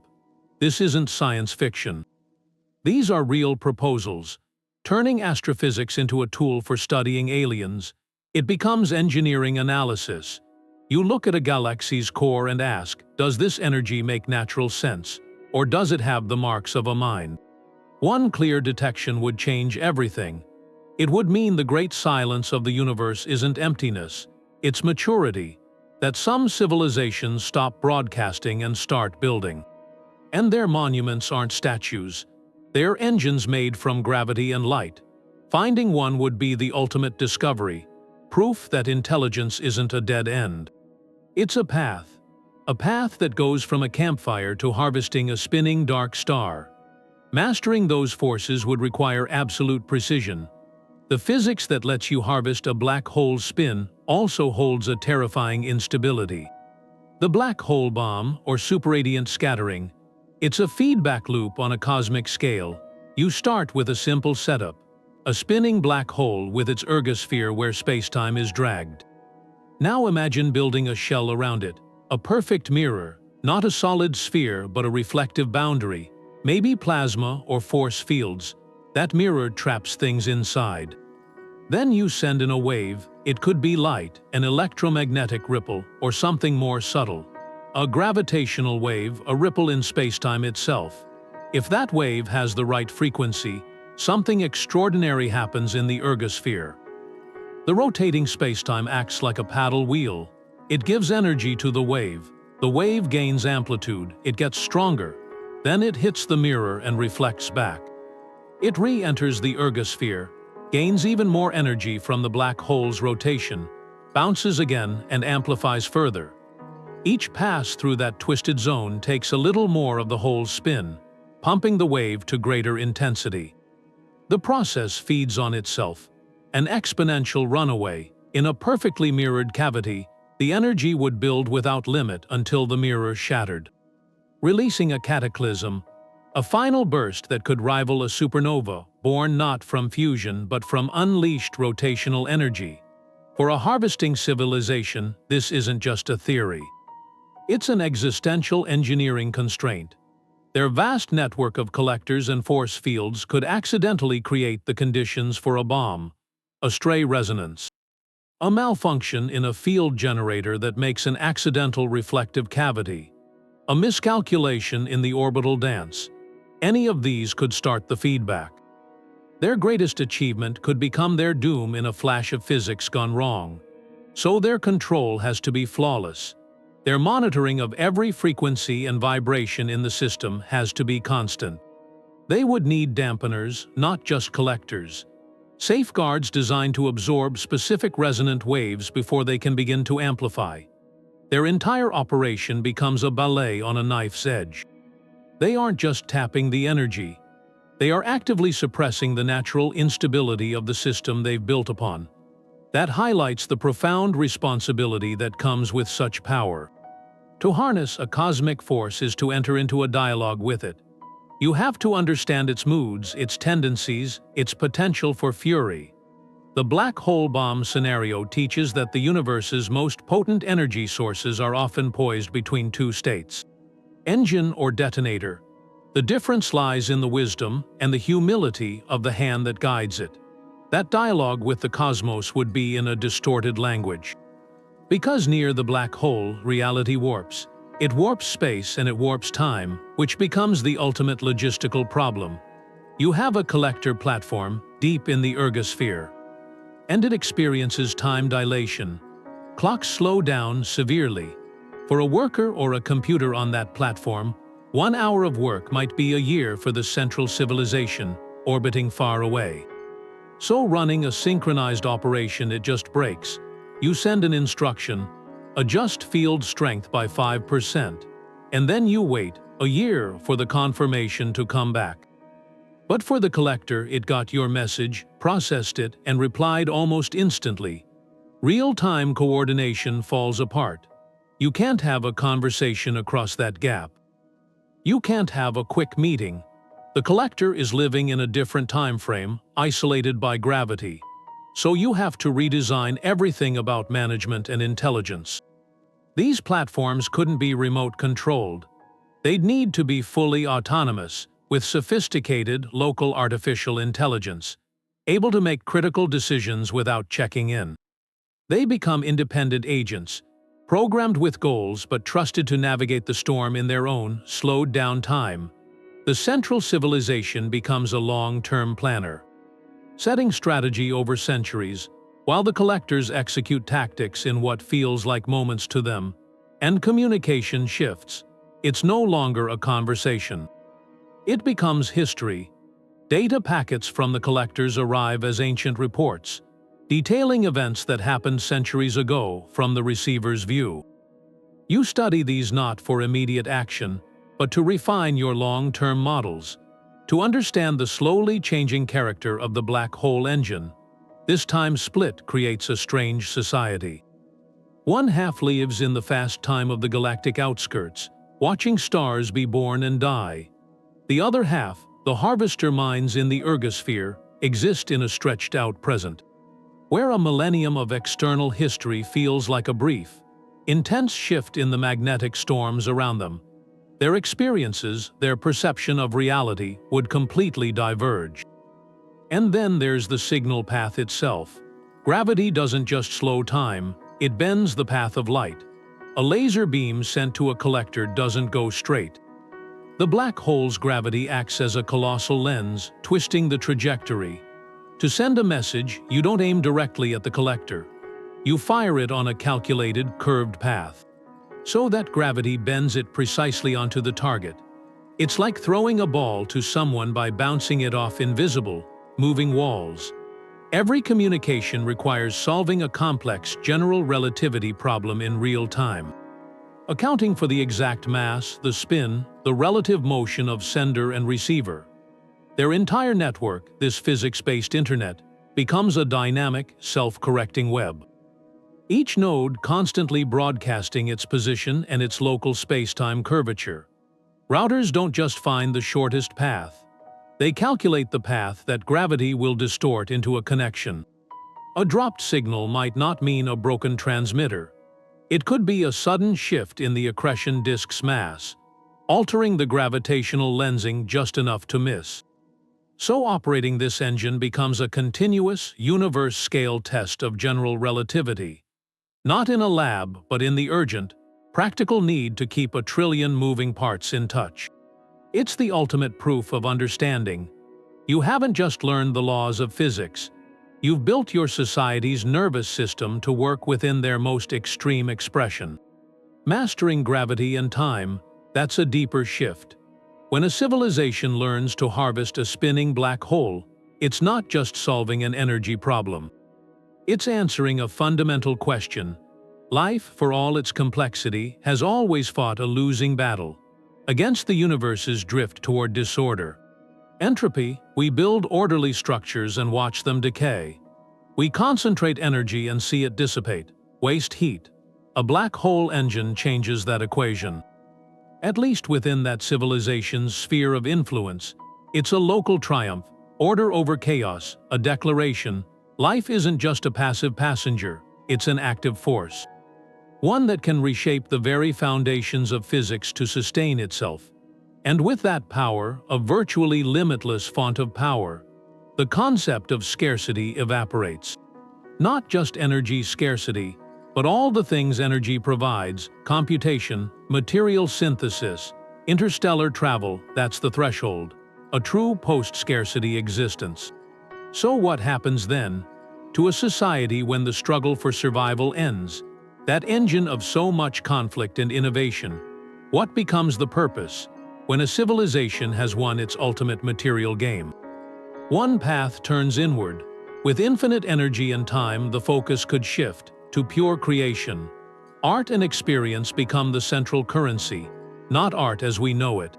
This isn't science fiction. These are real proposals. Turning astrophysics into a tool for studying aliens, it becomes engineering analysis. You look at a galaxy's core and ask, does this energy make natural sense, or does it have the marks of a mind? One clear detection would change everything. It would mean the great silence of the universe isn't emptiness, it's maturity, that some civilizations stop broadcasting and start building. And their monuments aren't statues, they're engines made from gravity and light. Finding one would be the ultimate discovery, proof that intelligence isn't a dead end. It's a path that goes from a campfire to harvesting a spinning dark star. Mastering those forces would require absolute precision. The physics that lets you harvest a black hole's spin also holds a terrifying instability. The black hole bomb, or superradiant scattering, it's a feedback loop on a cosmic scale. You start with a simple setup, a spinning black hole with its ergosphere where spacetime is dragged. Now imagine building a shell around it, a perfect mirror, not a solid sphere but a reflective boundary, maybe plasma or force fields. That mirror traps things inside. Then you send in a wave, it could be light, an electromagnetic ripple, or something more subtle. A gravitational wave, a ripple in spacetime itself. If that wave has the right frequency, something extraordinary happens in the ergosphere. The rotating spacetime acts like a paddle wheel. It gives energy to the wave gains amplitude, it gets stronger. Then it hits the mirror and reflects back. It re-enters the ergosphere, gains even more energy from the black hole's rotation, bounces again and amplifies further. Each pass through that twisted zone takes a little more of the hole's spin, pumping the wave to greater intensity. The process feeds on itself, an exponential runaway. In a perfectly mirrored cavity, the energy would build without limit until the mirror shattered, releasing a cataclysm, a final burst that could rival a supernova, born not from fusion but from unleashed rotational energy. For a harvesting civilization, this isn't just a theory. It's an existential engineering constraint. Their vast network of collectors and force fields could accidentally create the conditions for a bomb, a stray resonance, a malfunction in a field generator that makes an accidental reflective cavity, a miscalculation in the orbital dance. Any of these could start the feedback. Their greatest achievement could become their doom in a flash of physics gone wrong. So their control has to be flawless. Their monitoring of every frequency and vibration in the system has to be constant. They would need dampeners, not just collectors. Safeguards designed to absorb specific resonant waves before they can begin to amplify. Their entire operation becomes a ballet on a knife's edge. They aren't just tapping the energy. They are actively suppressing the natural instability of the system they've built upon. That highlights the profound responsibility that comes with such power. To harness a cosmic force is to enter into a dialogue with it. You have to understand its moods, its tendencies, its potential for fury. The black hole bomb scenario teaches that the universe's most potent energy sources are often poised between two states: engine or detonator. The difference lies in the wisdom and the humility of the hand that guides it. That dialogue with the cosmos would be in a distorted language. Because near the black hole, reality warps. It warps space and it warps time, which becomes the ultimate logistical problem. You have a collector platform deep in the Ergosphere, and it experiences time dilation. Clocks slow down severely. For a worker or a computer on that platform, 1 hour of work might be a year for the central civilization, orbiting far away. So running a synchronized operation, it just breaks. You send an instruction, adjust field strength by 5%, and then you wait a year for the confirmation to come back. But for the collector, it got your message, processed it, and replied almost instantly. Real-time coordination falls apart. You can't have a conversation across that gap. You can't have a quick meeting. The collector is living in a different time frame, isolated by gravity. So you have to redesign everything about management and intelligence. These platforms couldn't be remote controlled. They'd need to be fully autonomous, with sophisticated local artificial intelligence, able to make critical decisions without checking in. They become independent agents, programmed with goals but trusted to navigate the storm in their own, slowed-down time. The central civilization becomes a long-term planner, setting strategy over centuries, while the collectors execute tactics in what feels like moments to them, and communication shifts. It's no longer a conversation. It becomes history. Data packets from the collectors arrive as ancient reports, detailing events that happened centuries ago from the receiver's view. You study these not for immediate action, but to refine your long-term models, to understand the slowly changing character of the black hole engine. This time split creates a strange society. One half lives in the fast time of the galactic outskirts, watching stars be born and die. The other half, the harvester minds in the Ergosphere, exist in a stretched-out present, where a millennium of external history feels like a brief, intense shift in the magnetic storms around them. Their experiences, their perception of reality, would completely diverge. And then there's the signal path itself. Gravity doesn't just slow time, it bends the path of light. A laser beam sent to a collector doesn't go straight. The black hole's gravity acts as a colossal lens, twisting the trajectory. To send a message, you don't aim directly at the collector. You fire it on a calculated, curved path, so that gravity bends it precisely onto the target. It's like throwing a ball to someone by bouncing it off invisible, moving walls. Every communication requires solving a complex general relativity problem in real time, accounting for the exact mass, the spin, the relative motion of sender and receiver. Their entire network, this physics-based internet, becomes a dynamic, self-correcting web. Each node constantly broadcasting its position and its local spacetime curvature. Routers don't just find the shortest path. They calculate the path that gravity will distort into a connection. A dropped signal might not mean a broken transmitter. It could be a sudden shift in the accretion disk's mass, altering the gravitational lensing just enough to miss. So operating this engine becomes a continuous, universe-scale test of general relativity. Not in a lab, but in the urgent, practical need to keep a trillion moving parts in touch. It's the ultimate proof of understanding. You haven't just learned the laws of physics. You've built your society's nervous system to work within their most extreme expression. Mastering gravity and time, that's a deeper shift. When a civilization learns to harvest a spinning black hole, it's not just solving an energy problem. It's answering a fundamental question. Life, for all its complexity, has always fought a losing battle against the universe's drift toward disorder. Entropy, we build orderly structures and watch them decay. We concentrate energy and see it dissipate, waste heat. A black hole engine changes that equation. At least within that civilization's sphere of influence, it's a local triumph, order over chaos, a declaration. Life isn't just a passive passenger, it's an active force. One that can reshape the very foundations of physics to sustain itself. And with that power, a virtually limitless font of power, the concept of scarcity evaporates. Not just energy scarcity, but all the things energy provides: computation, material synthesis, interstellar travel, that's the threshold. A true post-scarcity existence. So what happens then? To a society when the struggle for survival ends, that engine of so much conflict and innovation, what becomes the purpose? When a civilization has won its ultimate material game. One path turns inward. With infinite energy and time, the focus could shift to pure creation. Art and experience become the central currency, not art as we know it.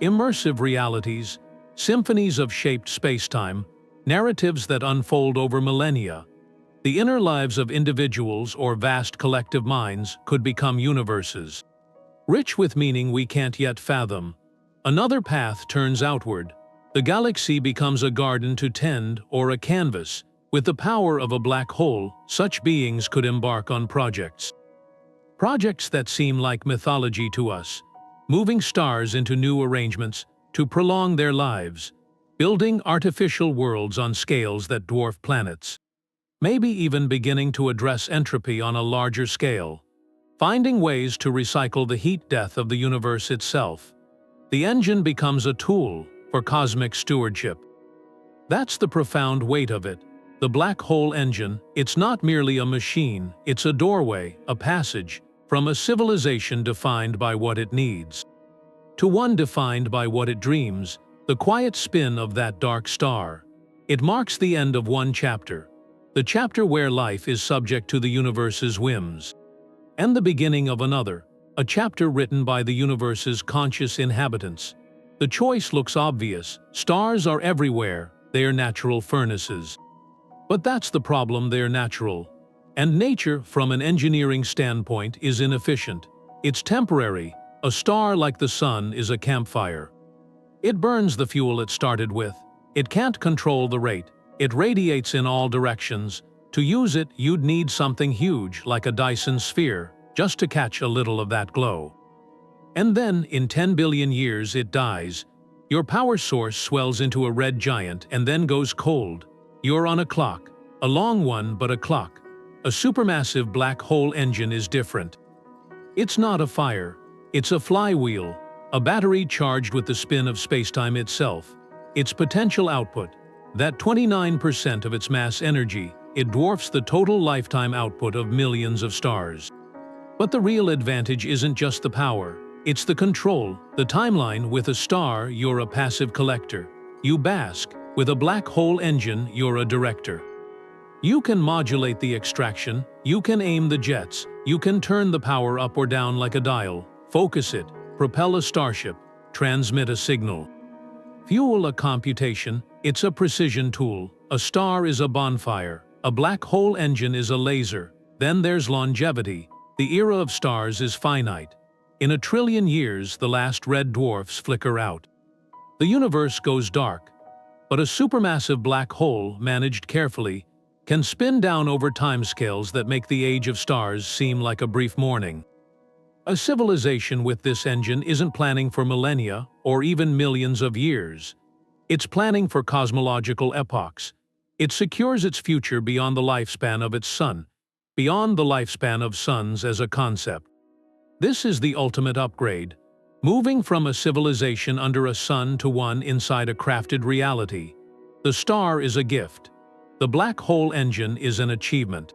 Immersive realities, symphonies of shaped spacetime, narratives that unfold over millennia. The inner lives of individuals or vast collective minds could become universes, rich with meaning we can't yet fathom. Another path turns outward. The galaxy becomes a garden to tend or a canvas. With the power of a black hole, such beings could embark on projects. Projects that seem like mythology to us, moving stars into new arrangements to prolong their lives, building artificial worlds on scales that dwarf planets. Maybe even beginning to address entropy on a larger scale. Finding ways to recycle the heat death of the universe itself. The engine becomes a tool for cosmic stewardship. That's the profound weight of it. The black hole engine, it's not merely a machine, it's a doorway, a passage, from a civilization defined by what it needs, to one defined by what it dreams, the quiet spin of that dark star. It marks the end of one chapter, the chapter where life is subject to the universe's whims. And the beginning of another, a chapter written by the universe's conscious inhabitants. The choice looks obvious. Stars are everywhere, they are natural furnaces. But that's the problem, they're natural. And nature, from an engineering standpoint, is inefficient. It's temporary. A star like the sun is a campfire. It burns the fuel it started with. It can't control the rate. It radiates in all directions. To use it, you'd need something huge, like a Dyson sphere, just to catch a little of that glow. And then, in 10 billion years, it dies. Your power source swells into a red giant and then goes cold. You're on a clock. A long one, but a clock. A supermassive black hole engine is different. It's not a fire. It's a flywheel, a battery charged with the spin of spacetime itself. Its potential output, that 29% of its mass energy, it dwarfs the total lifetime output of millions of stars. But the real advantage isn't just the power, it's the control, the timeline. With a star, you're a passive collector. You bask. With a black hole engine, you're a director. You can modulate the extraction, you can aim the jets, you can turn the power up or down like a dial, focus it, propel a starship, transmit a signal. Fuel a computation, it's a precision tool. A star is a bonfire, a black hole engine is a laser. Then there's longevity. The era of stars is finite. In a trillion years, the last red dwarfs flicker out. The universe goes dark. But a supermassive black hole, managed carefully, can spin down over timescales that make the age of stars seem like a brief morning. A civilization with this engine isn't planning for millennia or even millions of years. It's planning for cosmological epochs. It secures its future beyond the lifespan of its sun, beyond the lifespan of suns as a concept. This is the ultimate upgrade, moving from a civilization under a sun to one inside a crafted reality. The star is a gift. The black hole engine is an achievement.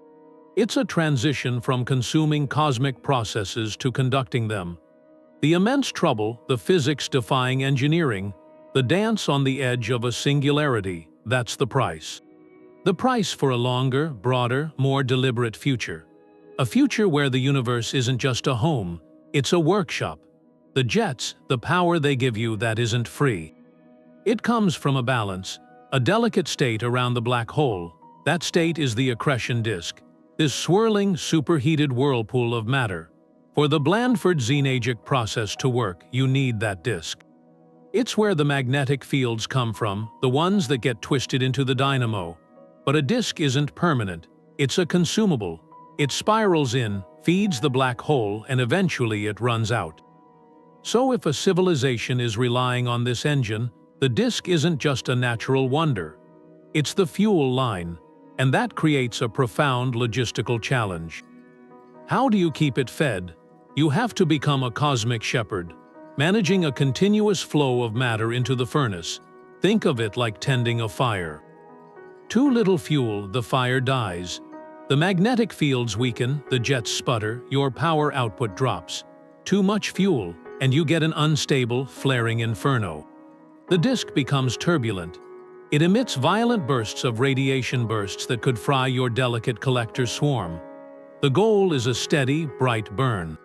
It's a transition from consuming cosmic processes to conducting them. The immense trouble, the physics-defying engineering, the dance on the edge of a singularity, that's the price. The price for a longer, broader, more deliberate future. A future where the universe isn't just a home, it's a workshop. The jets, the power they give you that isn't free. It comes from a balance, a delicate state around the black hole. That state is the accretion disk, this swirling, superheated whirlpool of matter. For the Blandford-Znajek process to work, you need that disk. It's where the magnetic fields come from, the ones that get twisted into the dynamo. But a disk isn't permanent. It's a consumable. It spirals in, feeds the black hole, and eventually it runs out. So if a civilization is relying on this engine, the disk isn't just a natural wonder. It's the fuel line, and that creates a profound logistical challenge. How do you keep it fed? You have to become a cosmic shepherd, managing a continuous flow of matter into the furnace. Think of it like tending a fire. Too little fuel, the fire dies. The magnetic fields weaken, the jets sputter, your power output drops. Too much fuel, and you get an unstable, flaring inferno. The disk becomes turbulent. It emits violent bursts of radiation bursts that could fry your delicate collector swarm. The goal is a steady, bright burn.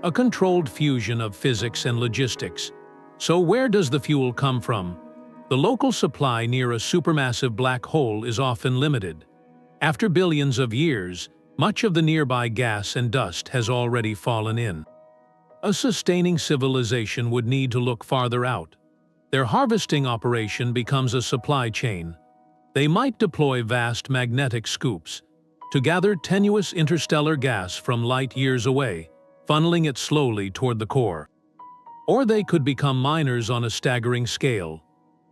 A controlled fusion of physics and logistics. So where does the fuel come from? The local supply near a supermassive black hole is often limited. After billions of years, much of the nearby gas and dust has already fallen in. A sustaining civilization would need to look farther out. Their harvesting operation becomes a supply chain. They might deploy vast magnetic scoops to gather tenuous interstellar gas from light years away, funneling it slowly toward the core. Or they could become miners on a staggering scale,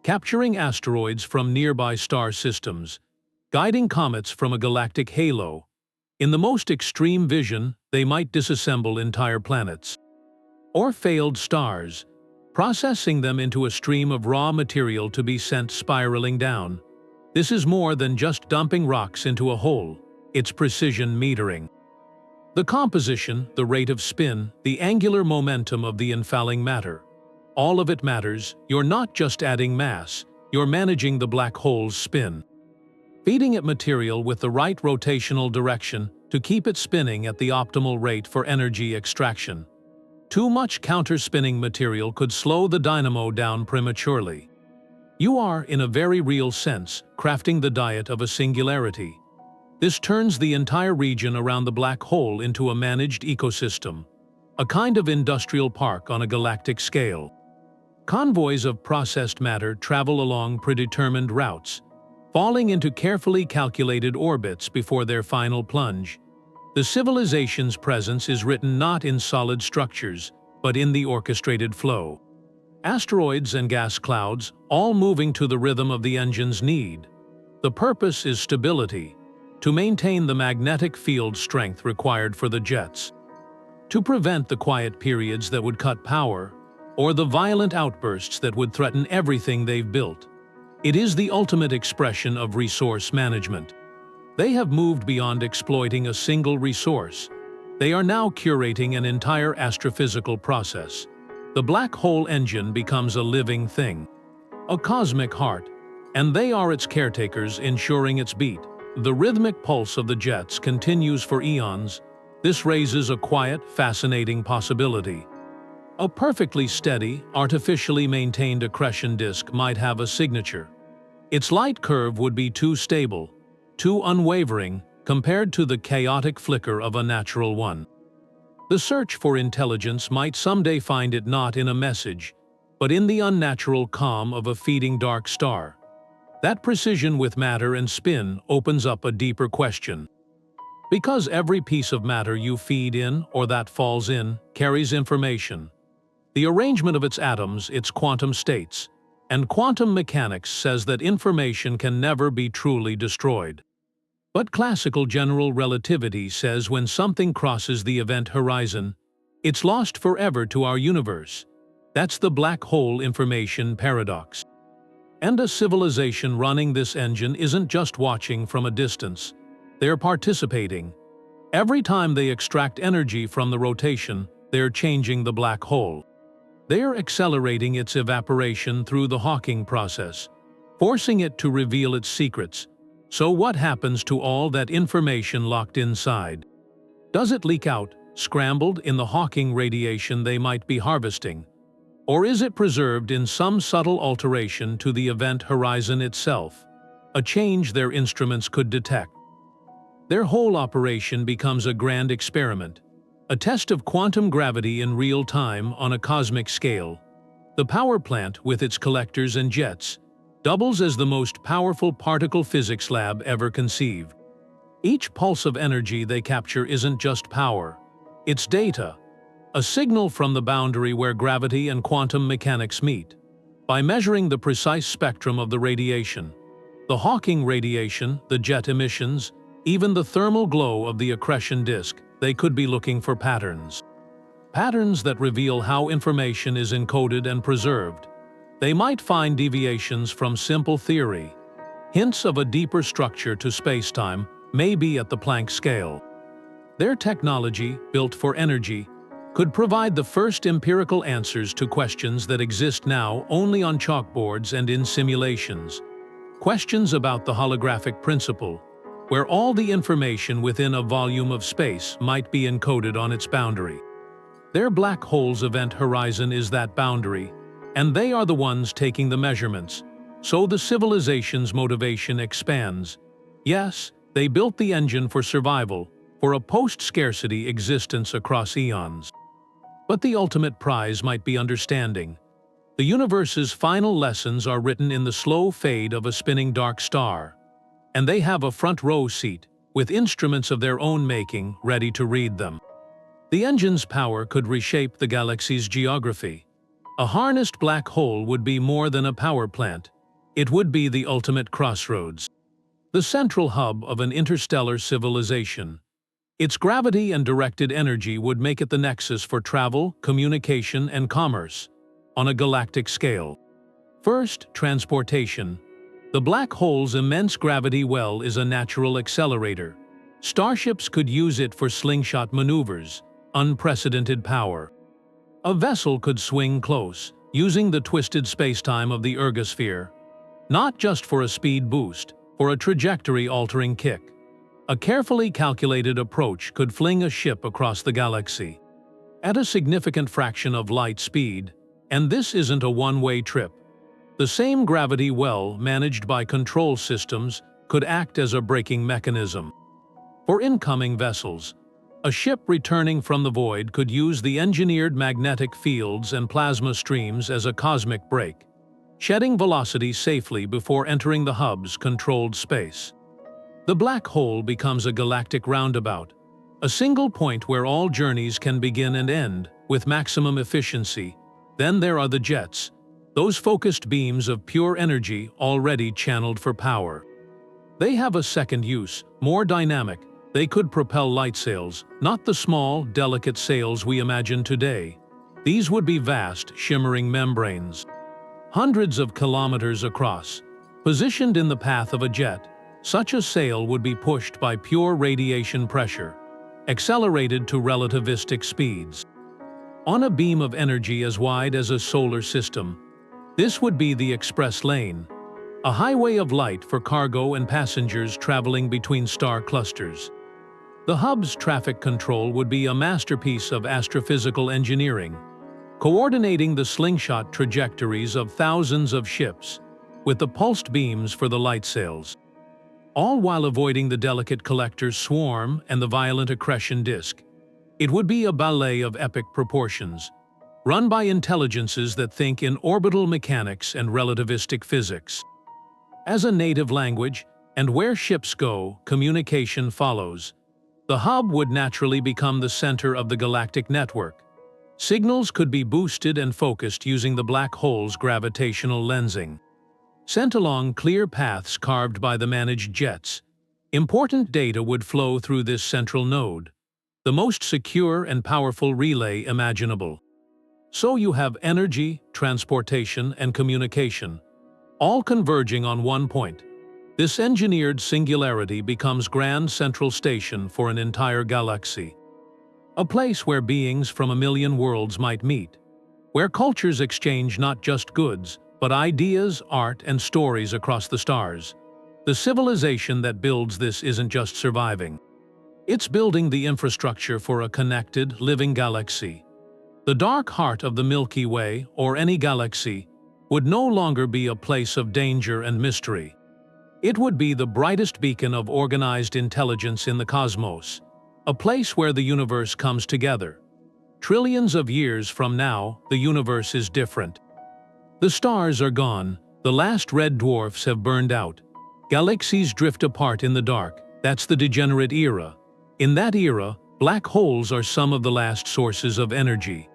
capturing asteroids from nearby star systems, guiding comets from a galactic halo. In the most extreme vision, they might disassemble entire planets. Or failed stars, processing them into a stream of raw material to be sent spiraling down. This is more than just dumping rocks into a hole, it's precision metering. The composition, the rate of spin, the angular momentum of the infalling matter. All of it matters. You're not just adding mass, you're managing the black hole's spin. Feeding it material with the right rotational direction to keep it spinning at the optimal rate for energy extraction. Too much counter-spinning material could slow the dynamo down prematurely. You are, in a very real sense, crafting the diet of a singularity. This turns the entire region around the black hole into a managed ecosystem, a kind of industrial park on a galactic scale. Convoys of processed matter travel along predetermined routes, falling into carefully calculated orbits before their final plunge. The civilization's presence is written not in solid structures, but in the orchestrated flow. Asteroids and gas clouds, all moving to the rhythm of the engine's need. The purpose is stability, to maintain the magnetic field strength required for the jets, to prevent the quiet periods that would cut power, or the violent outbursts that would threaten everything they've built. It is the ultimate expression of resource management. They have moved beyond exploiting a single resource. They are now curating an entire astrophysical process. The black hole engine becomes a living thing, a cosmic heart, and they are its caretakers, ensuring its beat. The rhythmic pulse of the jets continues for eons. This raises a quiet, fascinating possibility. A perfectly steady, artificially maintained accretion disk might have a signature. Its light curve would be too stable, too unwavering, compared to the chaotic flicker of a natural one. The search for intelligence might someday find it not in a message, but in the unnatural calm of a feeding dark star. That precision with matter and spin opens up a deeper question. Because every piece of matter you feed in or that falls in carries information. The arrangement of its atoms, its quantum states, and quantum mechanics says that information can never be truly destroyed. But classical general relativity says when something crosses the event horizon, it's lost forever to our universe. That's the black hole information paradox. And a civilization running this engine isn't just watching from a distance. They're participating. Every time they extract energy from the rotation, they're changing the black hole. They're accelerating its evaporation through the Hawking process, forcing it to reveal its secrets. So what happens to all that information locked inside? Does it leak out, scrambled in the Hawking radiation they might be harvesting? Or is it preserved in some subtle alteration to the event horizon itself, a change their instruments could detect? Their whole operation becomes a grand experiment, a test of quantum gravity in real time on a cosmic scale. The power plant, with its collectors and jets, doubles as the most powerful particle physics lab ever conceived. Each pulse of energy they capture isn't just power, it's data, a signal from the boundary where gravity and quantum mechanics meet. By measuring the precise spectrum of the radiation, the Hawking radiation, the jet emissions, even the thermal glow of the accretion disk, they could be looking for patterns. Patterns that reveal how information is encoded and preserved. They might find deviations from simple theory. Hints of a deeper structure to spacetime may be at the Planck scale. Their technology, built for energy, could provide the first empirical answers to questions that exist now only on chalkboards and in simulations. Questions about the holographic principle, where all the information within a volume of space might be encoded on its boundary. Their black hole's event horizon is that boundary, and they are the ones taking the measurements. So the civilization's motivation expands. Yes, they built the engine for survival, for a post-scarcity existence across eons. But the ultimate prize might be understanding. The universe's final lessons are written in the slow fade of a spinning dark star. And they have a front row seat, with instruments of their own making, ready to read them. The engine's power could reshape the galaxy's geography. A harnessed black hole would be more than a power plant. It would be the ultimate crossroads. The central hub of an interstellar civilization. Its gravity and directed energy would make it the nexus for travel, communication, and commerce, on a galactic scale. First, transportation. The black hole's immense gravity well is a natural accelerator. Starships could use it for slingshot maneuvers, unprecedented power. A vessel could swing close, using the twisted spacetime of the Ergosphere. Not just for a speed boost, for a trajectory-altering kick. A carefully calculated approach could fling a ship across the galaxy at a significant fraction of light speed, and this isn't a one-way trip. The same gravity well, managed by control systems, could act as a braking mechanism. For incoming vessels, a ship returning from the void could use the engineered magnetic fields and plasma streams as a cosmic brake, shedding velocity safely before entering the hub's controlled space. The black hole becomes a galactic roundabout, a single point where all journeys can begin and end with maximum efficiency. Then there are the jets, those focused beams of pure energy already channeled for power. They have a second use, more dynamic. They could propel light sails, not the small, delicate sails we imagine today. These would be vast, shimmering membranes, hundreds of kilometers across. Positioned in the path of a jet, such a sail would be pushed by pure radiation pressure, accelerated to relativistic speeds. On a beam of energy as wide as a solar system, this would be the express lane, a highway of light for cargo and passengers traveling between star clusters. The hub's traffic control would be a masterpiece of astrophysical engineering, coordinating the slingshot trajectories of thousands of ships, with the pulsed beams for the light sails, all while avoiding the delicate collector's swarm and the violent accretion disk. It would be a ballet of epic proportions, run by intelligences that think in orbital mechanics and relativistic physics. as a native language, and where ships go, communication follows. The hub would naturally become the center of the galactic network. Signals could be boosted and focused using the black hole's gravitational lensing. Sent along clear paths carved by the managed jets, important data would flow through this central node, the most secure and powerful relay imaginable. So you have energy, transportation, and communication, all converging on one point. This engineered singularity becomes Grand Central Station for an entire galaxy. A place where beings from a million worlds might meet, where cultures exchange not just goods, but ideas, art, and stories across the stars. The civilization that builds this isn't just surviving. It's building the infrastructure for a connected, living galaxy. The dark heart of the Milky Way, or any galaxy, would no longer be a place of danger and mystery. It would be the brightest beacon of organized intelligence in the cosmos, a place where the universe comes together. Trillions of years from now, the universe is different. The stars are gone, the last red dwarfs have burned out. Galaxies drift apart in the dark, that's the degenerate era. In that era, black holes are some of the last sources of energy.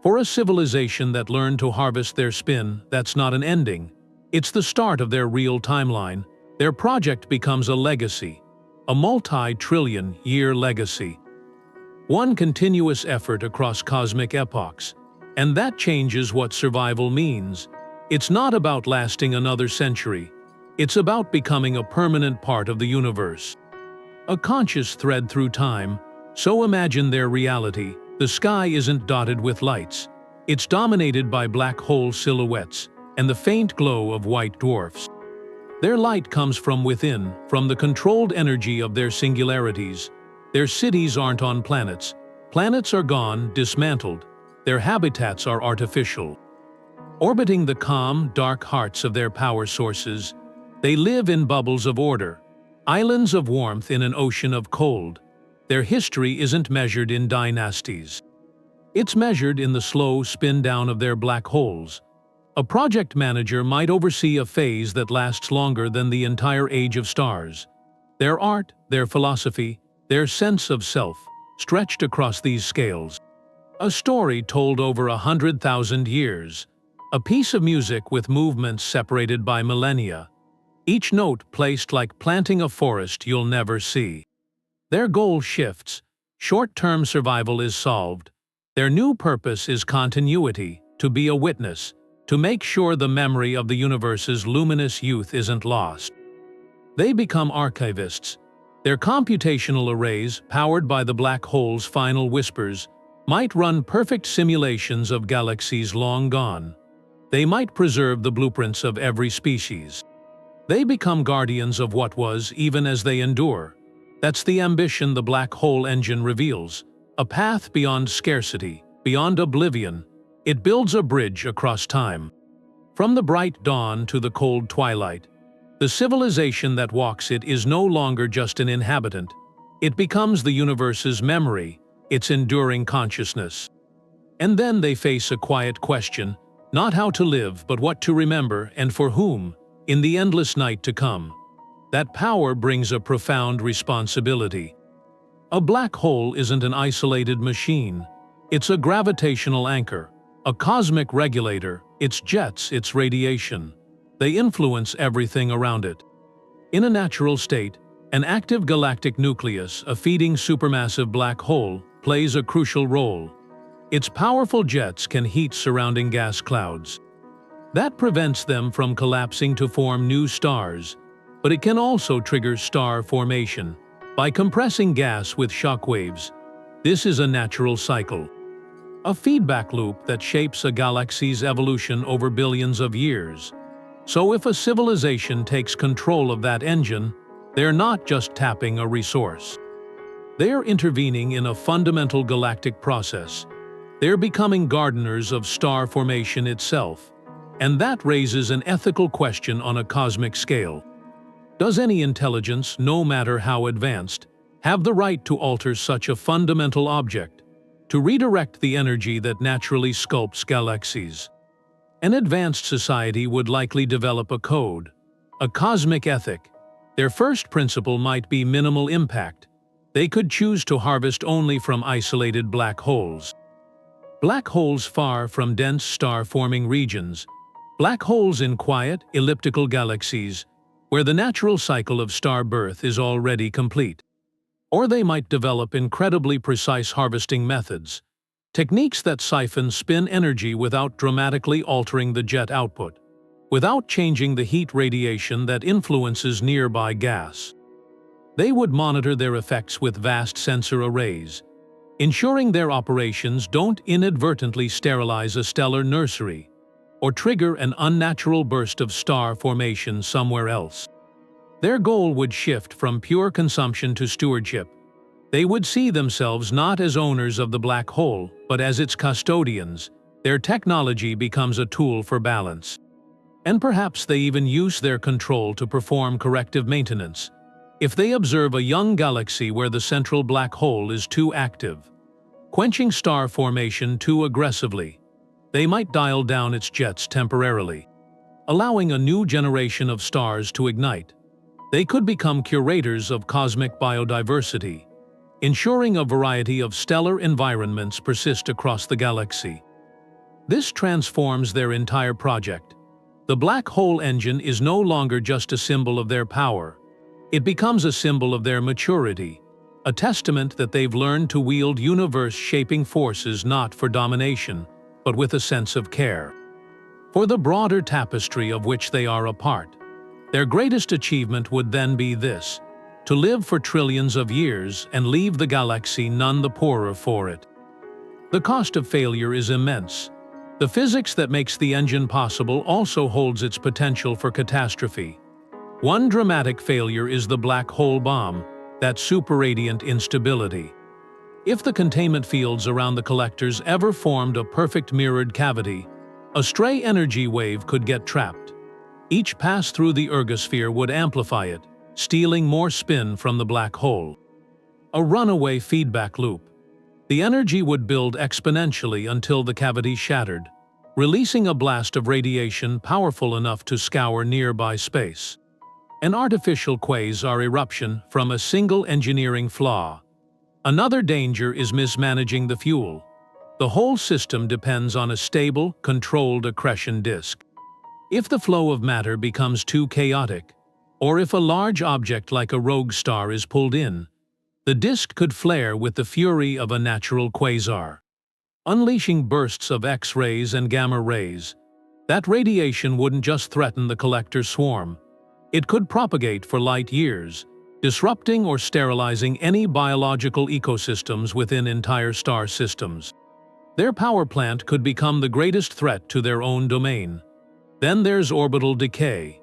For a civilization that learned to harvest their spin, that's not an ending. It's the start of their real timeline. Their project becomes a legacy, a multi-trillion-year legacy. One continuous effort across cosmic epochs. And that changes what survival means. It's not about lasting another century. It's about becoming a permanent part of the universe. A conscious thread through time. So imagine their reality. The sky isn't dotted with lights. It's dominated by black hole silhouettes and the faint glow of white dwarfs. Their light comes from within, from the controlled energy of their singularities. Their cities aren't on planets. Planets are gone, dismantled. Their habitats are artificial. Orbiting the calm, dark hearts of their power sources, they live in bubbles of order, islands of warmth in an ocean of cold. Their history isn't measured in dynasties. It's measured in the slow spin-down of their black holes. A project manager might oversee a phase that lasts longer than the entire age of stars. Their art, their philosophy, their sense of self, stretched across these scales. A story told over 100,000 years. A piece of music with movements separated by millennia. Each note placed like planting a forest you'll never see. Their goal shifts. Short-term survival is solved. Their new purpose is continuity, to be a witness, to make sure the memory of the universe's luminous youth isn't lost. They become archivists. Their computational arrays, powered by the black hole's final whispers, might run perfect simulations of galaxies long gone. They might preserve the blueprints of every species. They become guardians of what was, even as they endure. That's the ambition the black hole engine reveals. A path beyond scarcity, beyond oblivion. It builds a bridge across time. From the bright dawn to the cold twilight, the civilization that walks it is no longer just an inhabitant. It becomes the universe's memory, its enduring consciousness. And then they face a quiet question, not how to live, but what to remember and for whom, in the endless night to come. That power brings a profound responsibility. A black hole isn't an isolated machine. It's a gravitational anchor, a cosmic regulator, its jets, its radiation. They influence everything around it. In a natural state, an active galactic nucleus, a feeding supermassive black hole, plays a crucial role. Its powerful jets can heat surrounding gas clouds. That prevents them from collapsing to form new stars, but it can also trigger star formation by compressing gas with shock waves. This is a natural cycle, a feedback loop that shapes a galaxy's evolution over billions of years. So if a civilization takes control of that engine, they're not just tapping a resource. They're intervening in a fundamental galactic process. They're becoming gardeners of star formation itself. And that raises an ethical question on a cosmic scale. Does any intelligence, no matter how advanced, have the right to alter such a fundamental object, to redirect the energy that naturally sculpts galaxies? An advanced society would likely develop a A cosmic ethic. Their first principle might be minimal impact. They could choose to harvest only from isolated black holes. Black holes far from dense star-forming regions. Black holes in quiet, elliptical galaxies, where the natural cycle of star birth is already complete. Or they might develop incredibly precise harvesting methods, techniques that siphon spin energy without dramatically altering the jet output, without changing the heat radiation that influences nearby gas. They would monitor their effects with vast sensor arrays, ensuring their operations don't inadvertently sterilize a stellar nursery or trigger an unnatural burst of star formation somewhere else. Their goal would shift from pure consumption to stewardship. They would see themselves not as owners of the black hole, but as its custodians. Their technology becomes a tool for balance. And perhaps they even use their control to perform corrective maintenance. If they observe a young galaxy where the central black hole is too active, quenching star formation too aggressively, they might dial down its jets temporarily, allowing a new generation of stars to ignite. They could become curators of cosmic biodiversity, ensuring a variety of stellar environments persist across the galaxy. This transforms their entire project. The black hole engine is no longer just a symbol of their power. It becomes a symbol of their maturity, a testament that they've learned to wield universe-shaping forces not for domination, but with a sense of care for the broader tapestry of which they are a part. Their greatest achievement would then be this: to live for trillions of years and leave the galaxy none the poorer for it. The cost of failure is immense. The physics that makes the engine possible also holds its potential for catastrophe. One dramatic failure is the black hole bomb, that superradiant instability. If the containment fields around the collectors ever formed a perfect mirrored cavity, a stray energy wave could get trapped. Each pass through the ergosphere would amplify it, stealing more spin from the black hole. A runaway feedback loop. The energy would build exponentially until the cavity shattered, releasing a blast of radiation powerful enough to scour nearby space. An artificial quasar eruption from a single engineering flaw. Another danger is mismanaging the fuel. The whole system depends on a stable, controlled accretion disk. If the flow of matter becomes too chaotic, or if a large object like a rogue star is pulled in, the disk could flare with the fury of a natural quasar, unleashing bursts of X-rays and gamma rays. That radiation wouldn't just threaten the collector swarm. It could propagate for light years, disrupting or sterilizing any biological ecosystems within entire star systems. Their power plant could become the greatest threat to their own domain. Then there's orbital decay.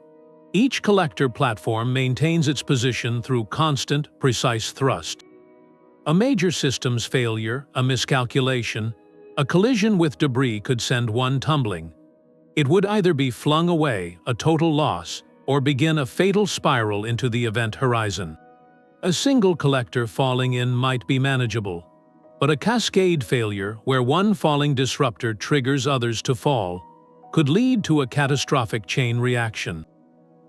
Each collector platform maintains its position through constant, precise thrust. A major systems failure, a miscalculation, a collision with debris could send one tumbling. It would either be flung away, a total loss, or begin a fatal spiral into the event horizon. A single collector falling in might be manageable, but a cascade failure, where one falling disruptor triggers others to fall, could lead to a catastrophic chain reaction.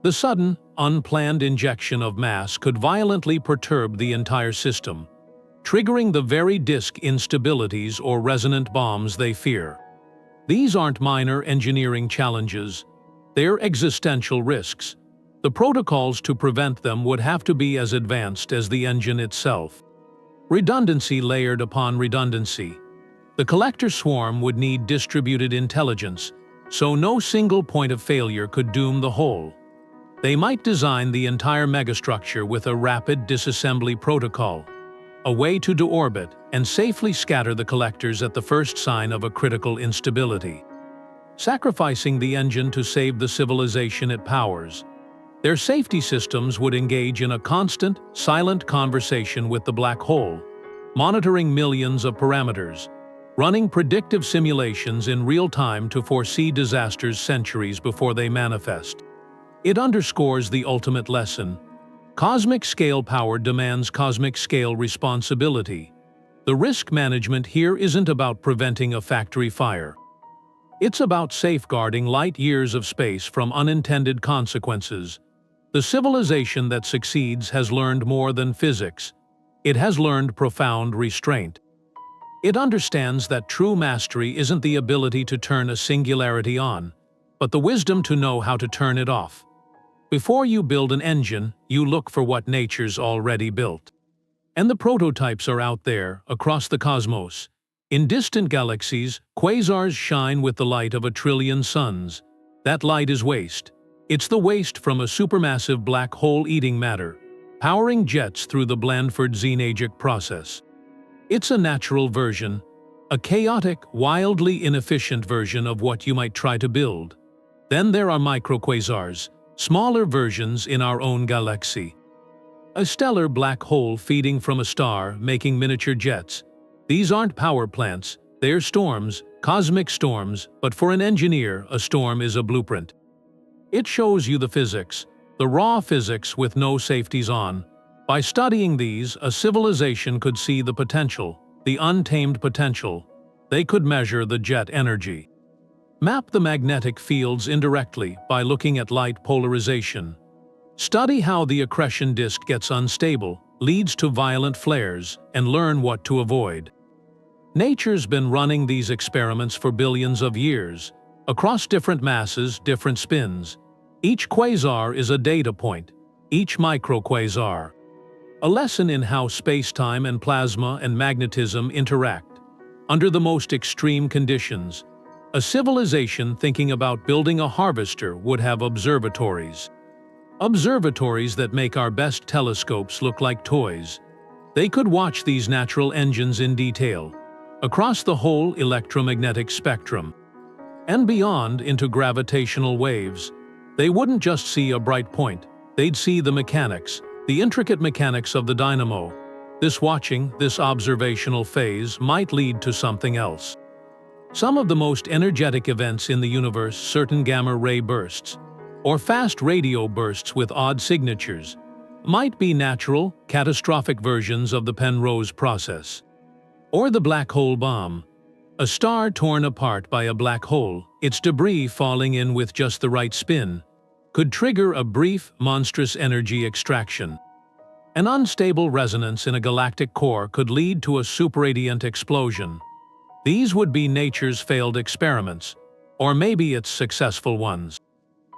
The sudden, unplanned injection of mass could violently perturb the entire system, triggering the very disk instabilities or resonant bombs they fear. These aren't minor engineering challenges, they're existential risks. The protocols to prevent them would have to be as advanced as the engine itself. Redundancy layered upon redundancy. The collector swarm would need distributed intelligence, so no single point of failure could doom the whole. They might design the entire megastructure with a rapid disassembly protocol, a way to deorbit and safely scatter the collectors at the first sign of a critical instability, sacrificing the engine to save the civilization it powers. Their safety systems would engage in a constant, silent conversation with the black hole, monitoring millions of parameters, running predictive simulations in real time to foresee disasters centuries before they manifest. It underscores the ultimate lesson. Cosmic scale power demands cosmic scale responsibility. The risk management here isn't about preventing a factory fire. It's about safeguarding light years of space from unintended consequences. The civilization that succeeds has learned more than physics. It has learned profound restraint. It understands that true mastery isn't the ability to turn a singularity on, but the wisdom to know how to turn it off. Before you build an engine, you look for what nature's already built. And the prototypes are out there, across the cosmos. In distant galaxies, quasars shine with the light of 1 trillion suns. That light is waste. It's the waste from a supermassive black hole eating matter, powering jets through the Blandford-Znajek process. It's a natural version, a chaotic, wildly inefficient version of what you might try to build. Then there are microquasars, smaller versions in our own galaxy. A stellar black hole feeding from a star, making miniature jets. These aren't power plants, they're storms, cosmic storms, but for an engineer, a storm is a blueprint. It shows you the physics, the raw physics with no safeties on. By studying these, a civilization could see the potential, the untamed potential. They could measure the jet energy. Map the magnetic fields indirectly by looking at light polarization. Study how the accretion disk gets unstable, leads to violent flares, and learn what to avoid. Nature's been running these experiments for billions of years, across different masses, different spins. Each quasar is a data point, each microquasar. A lesson in how spacetime and plasma and magnetism interact. Under the most extreme conditions, a civilization thinking about building a harvester would have observatories. Observatories that make our best telescopes look like toys. They could watch these natural engines in detail, across the whole electromagnetic spectrum. And beyond into gravitational waves. They wouldn't just see a bright point, they'd see the mechanics, the intricate mechanics of the dynamo. This watching, this observational phase might lead to something else. Some of the most energetic events in the universe, certain gamma-ray bursts, or fast radio bursts with odd signatures, might be natural, catastrophic versions of the Penrose process. Or the black hole bomb. A star torn apart by a black hole, its debris falling in with just the right spin, could trigger a brief, monstrous energy extraction. An unstable resonance in a galactic core could lead to a superradiant explosion. These would be nature's failed experiments, or maybe its successful ones.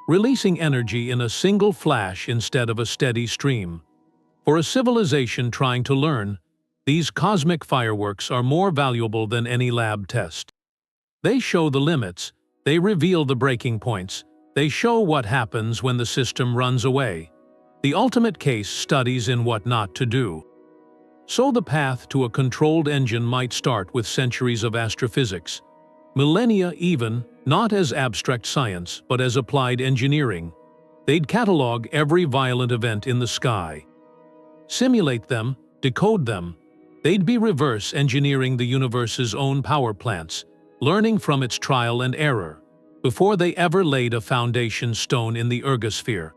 Releasing energy in a single flash instead of a steady stream. For a civilization trying to learn, these cosmic fireworks are more valuable than any lab test. They show the limits, they reveal the breaking points, they show what happens when the system runs away. The ultimate case studies in what not to do. So the path to a controlled engine might start with centuries of astrophysics, millennia even, not as abstract science but as applied engineering. They'd catalog every violent event in the sky. Simulate them, decode them. They'd be reverse engineering the universe's own power plants, learning from its trial and error, before they ever laid a foundation stone in the Ergosphere.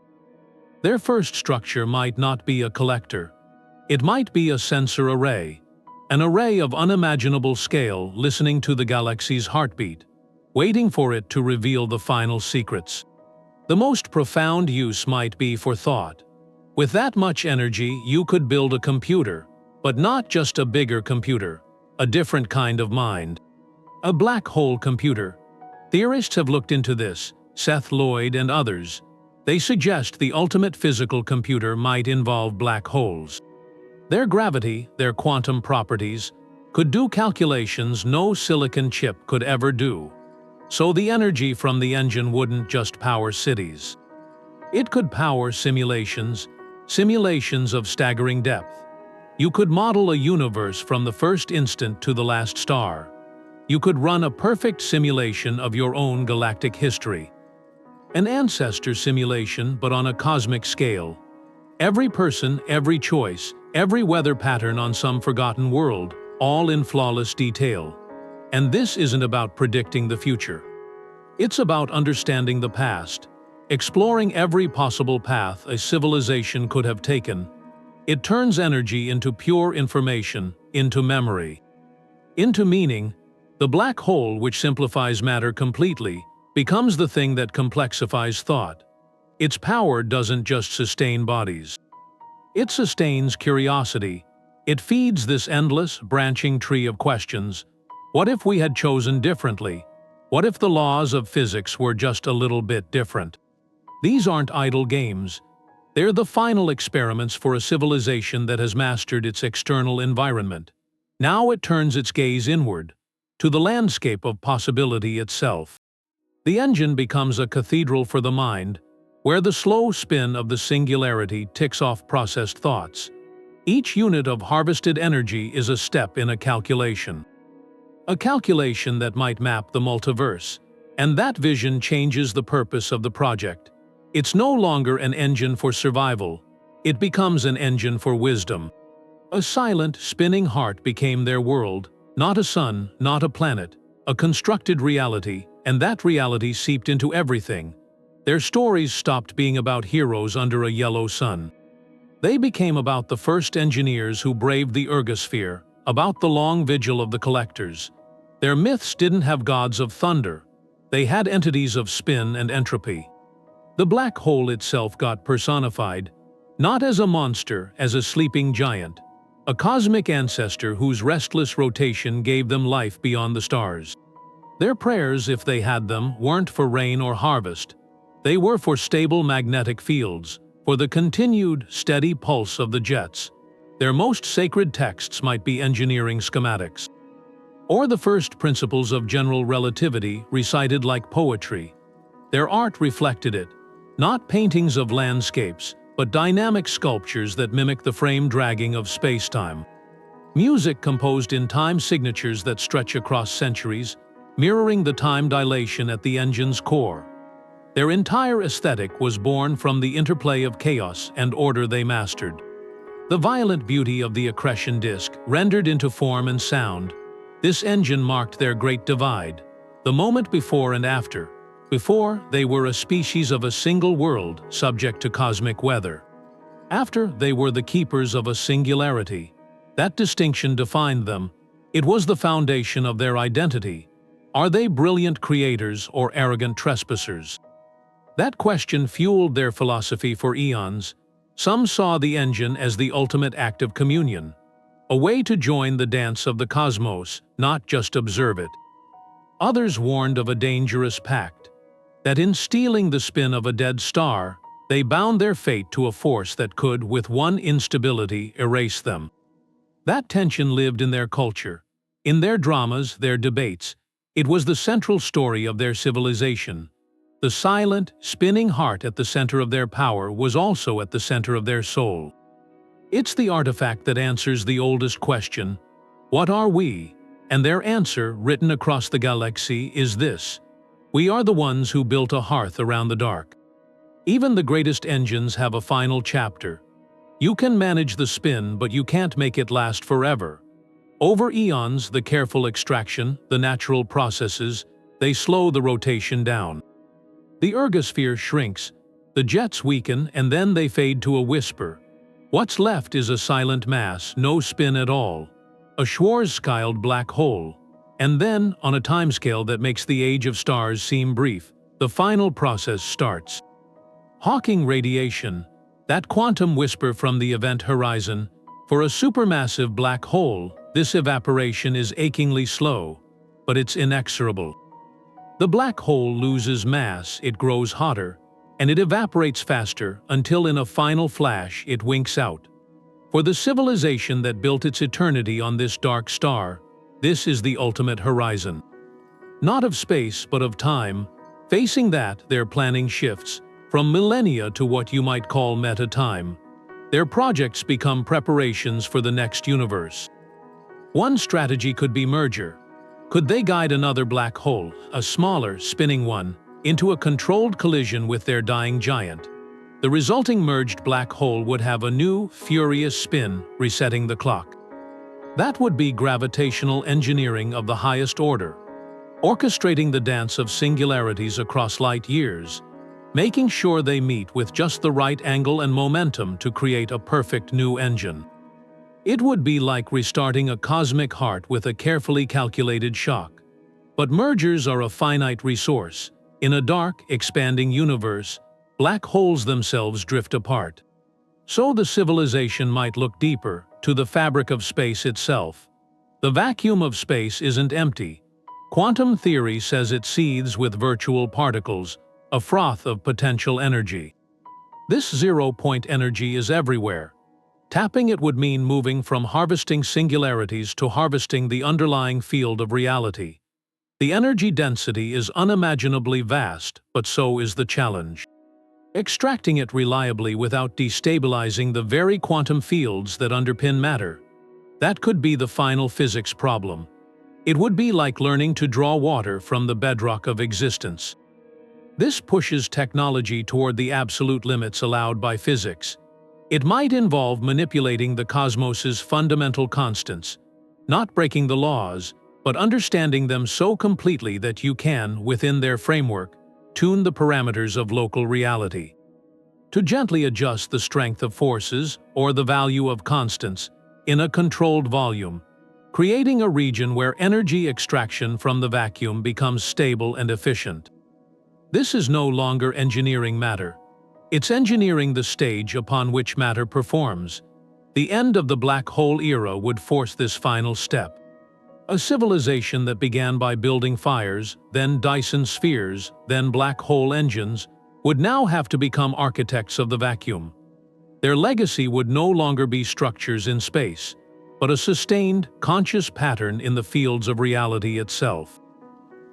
Their first structure might not be a collector. It might be a sensor array, an array of unimaginable scale listening to the galaxy's heartbeat, waiting for it to reveal the final secrets. The most profound use might be for thought. With that much energy, you could build a computer, but not just a bigger computer, a different kind of mind. A black hole computer. Theorists have looked into this, Seth Lloyd and others. They suggest the ultimate physical computer might involve black holes. Their gravity, their quantum properties, could do calculations no silicon chip could ever do. So the energy from the engine wouldn't just power cities. It could power simulations, simulations of staggering depth. You could model a universe from the first instant to the last star. You could run a perfect simulation of your own galactic history. An ancestor simulation, but on a cosmic scale. Every person, every choice, every weather pattern on some forgotten world, all in flawless detail. And this isn't about predicting the future. It's about understanding the past, exploring every possible path a civilization could have taken. It turns energy into pure information, into memory, into meaning. The black hole, which simplifies matter completely, becomes the thing that complexifies thought. Its power doesn't just sustain bodies. It sustains curiosity. It feeds this endless, branching tree of questions. What if we had chosen differently? What if the laws of physics were just a little bit different? These aren't idle games. They're the final experiments for a civilization that has mastered its external environment. Now it turns its gaze inward, to the landscape of possibility itself. The engine becomes a cathedral for the mind, where the slow spin of the singularity ticks off processed thoughts. Each unit of harvested energy is a step in a calculation. A calculation that might map the multiverse, and that vision changes the purpose of the project. It's no longer an engine for survival, it becomes an engine for wisdom. A silent, spinning heart became their world, not a sun, not a planet, a constructed reality, and that reality seeped into everything. Their stories stopped being about heroes under a yellow sun. They became about the first engineers who braved the Ergosphere, about the long vigil of the collectors. Their myths didn't have gods of thunder. They had entities of spin and entropy. The black hole itself got personified, not as a monster, as a sleeping giant, a cosmic ancestor whose restless rotation gave them life beyond the stars. Their prayers, if they had them, weren't for rain or harvest. They were for stable magnetic fields, for the continued, steady pulse of the jets. Their most sacred texts might be engineering schematics, or the first principles of general relativity recited like poetry. Their art reflected it, not paintings of landscapes, but dynamic sculptures that mimic the frame dragging of spacetime. Music composed in time signatures that stretch across centuries, mirroring the time dilation at the engine's core. Their entire aesthetic was born from the interplay of chaos and order they mastered. The violent beauty of the accretion disk, rendered into form and sound, this engine marked their great divide, the moment before and after. Before, they were a species of a single world, subject to cosmic weather. After, they were the keepers of a singularity. That distinction defined them. It was the foundation of their identity. Are they brilliant creators or arrogant trespassers? That question fueled their philosophy for eons. Some saw the engine as the ultimate act of communion, a way to join the dance of the cosmos, not just observe it. Others warned of a dangerous pact, that in stealing the spin of a dead star, they bound their fate to a force that could, with one instability, erase them. That tension lived in their culture, in their dramas, their debates. It was the central story of their civilization. The silent, spinning heart at the center of their power was also at the center of their soul. It's the artifact that answers the oldest question, what are we? And their answer, written across the galaxy, is this: we are the ones who built a hearth around the dark. Even the greatest engines have a final chapter. You can manage the spin, but you can't make it last forever. Over eons, the careful extraction, the natural processes, they slow the rotation down. The ergosphere shrinks, the jets weaken, and then they fade to a whisper. What's left is a silent mass, no spin at all. A Schwarzschild black hole. And then, on a timescale that makes the age of stars seem brief, the final process starts. Hawking radiation, that quantum whisper from the event horizon. For a supermassive black hole, this evaporation is achingly slow, but it's inexorable. The black hole loses mass, it grows hotter, and it evaporates faster until in a final flash it winks out. For the civilization that built its eternity on this dark star, this is the ultimate horizon. Not of space, but of time. Facing that, their planning shifts, from millennia to what you might call meta-time. Their projects become preparations for the next universe. One strategy could be merger. Could they guide another black hole, a smaller, spinning one, into a controlled collision with their dying giant? The resulting merged black hole would have a new, furious spin, resetting the clock. That would be gravitational engineering of the highest order, orchestrating the dance of singularities across light years, making sure they meet with just the right angle and momentum to create a perfect new engine. It would be like restarting a cosmic heart with a carefully calculated shock. But mergers are a finite resource. In a dark, expanding universe, black holes themselves drift apart. So the civilization might look deeper, to the fabric of space itself. The vacuum of space isn't empty. Quantum theory says it seethes with virtual particles, a froth of potential energy. This zero-point energy is everywhere. Tapping it would mean moving from harvesting singularities to harvesting the underlying field of reality. The energy density is unimaginably vast, but so is the challenge. Extracting it reliably without destabilizing the very quantum fields that underpin matter. That could be the final physics problem. It would be like learning to draw water from the bedrock of existence. This pushes technology toward the absolute limits allowed by physics. It might involve manipulating the cosmos's fundamental constants, not breaking the laws, but understanding them so completely that you can, within their framework, tune the parameters of local reality. To gently adjust the strength of forces, or the value of constants, in a controlled volume, creating a region where energy extraction from the vacuum becomes stable and efficient. This is no longer engineering matter. It's engineering the stage upon which matter performs. The end of the black hole era would force this final step. A civilization that began by building fires, then Dyson spheres, then black hole engines, would now have to become architects of the vacuum. Their legacy would no longer be structures in space, but a sustained, conscious pattern in the fields of reality itself.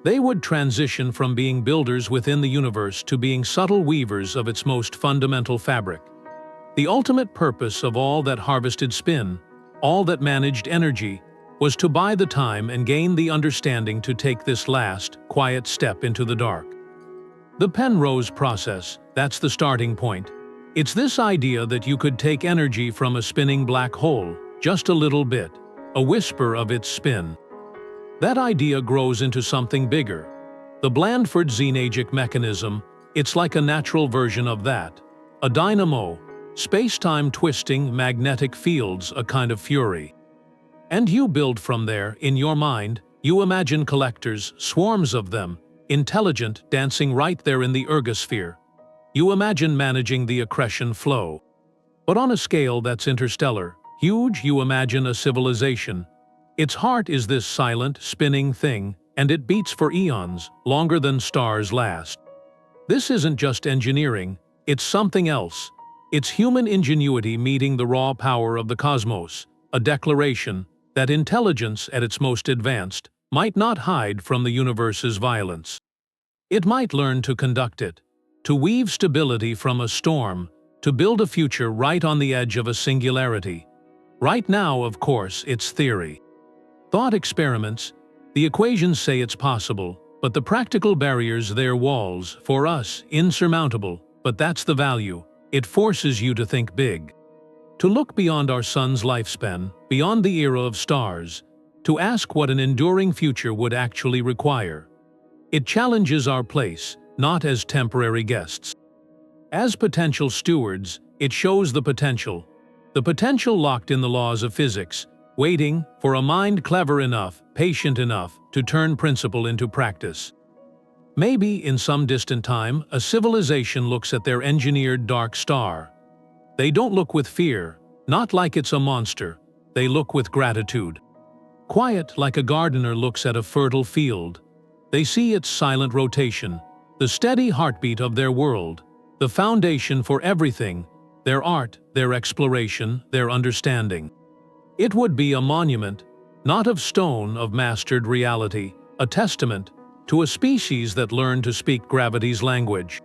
They would transition from being builders within the universe to being subtle weavers of its most fundamental fabric. The ultimate purpose of all that harvested spin, all that managed energy, was to buy the time and gain the understanding to take this last, quiet step into the dark. The Penrose process, that's the starting point. It's this idea that you could take energy from a spinning black hole, just a little bit, a whisper of its spin. That idea grows into something bigger. The Blandford-Znajek Mechanism, it's like a natural version of that. A dynamo, space-time twisting magnetic fields, a kind of fury. And you build from there, in your mind, you imagine collectors, swarms of them, intelligent, dancing right there in the Ergosphere. You imagine managing the accretion flow. But on a scale that's interstellar, huge, you imagine a civilization. Its heart is this silent, spinning thing, and it beats for eons, longer than stars last. This isn't just engineering, it's something else. It's human ingenuity meeting the raw power of the cosmos, a declaration that intelligence at its most advanced might not hide from the universe's violence. It might learn to conduct it, to weave stability from a storm, to build a future right on the edge of a singularity. Right now, of course, it's theory. Thought experiments, the equations say it's possible, but the practical barriers, they're walls, for us, insurmountable, but that's the value. It forces you to think big. To look beyond our sun's lifespan, beyond the era of stars, to ask what an enduring future would actually require. It challenges our place, not as temporary guests. As potential stewards, it shows the potential locked in the laws of physics, waiting for a mind clever enough, patient enough, to turn principle into practice. Maybe, in some distant time, a civilization looks at their engineered dark star. They don't look with fear, not like it's a monster, they look with gratitude. Quiet, like a gardener looks at a fertile field. They see its silent rotation, the steady heartbeat of their world, the foundation for everything, their art, their exploration, their understanding. It would be a monument, not of stone, of mastered reality, a testament to a species that learned to speak gravity's language.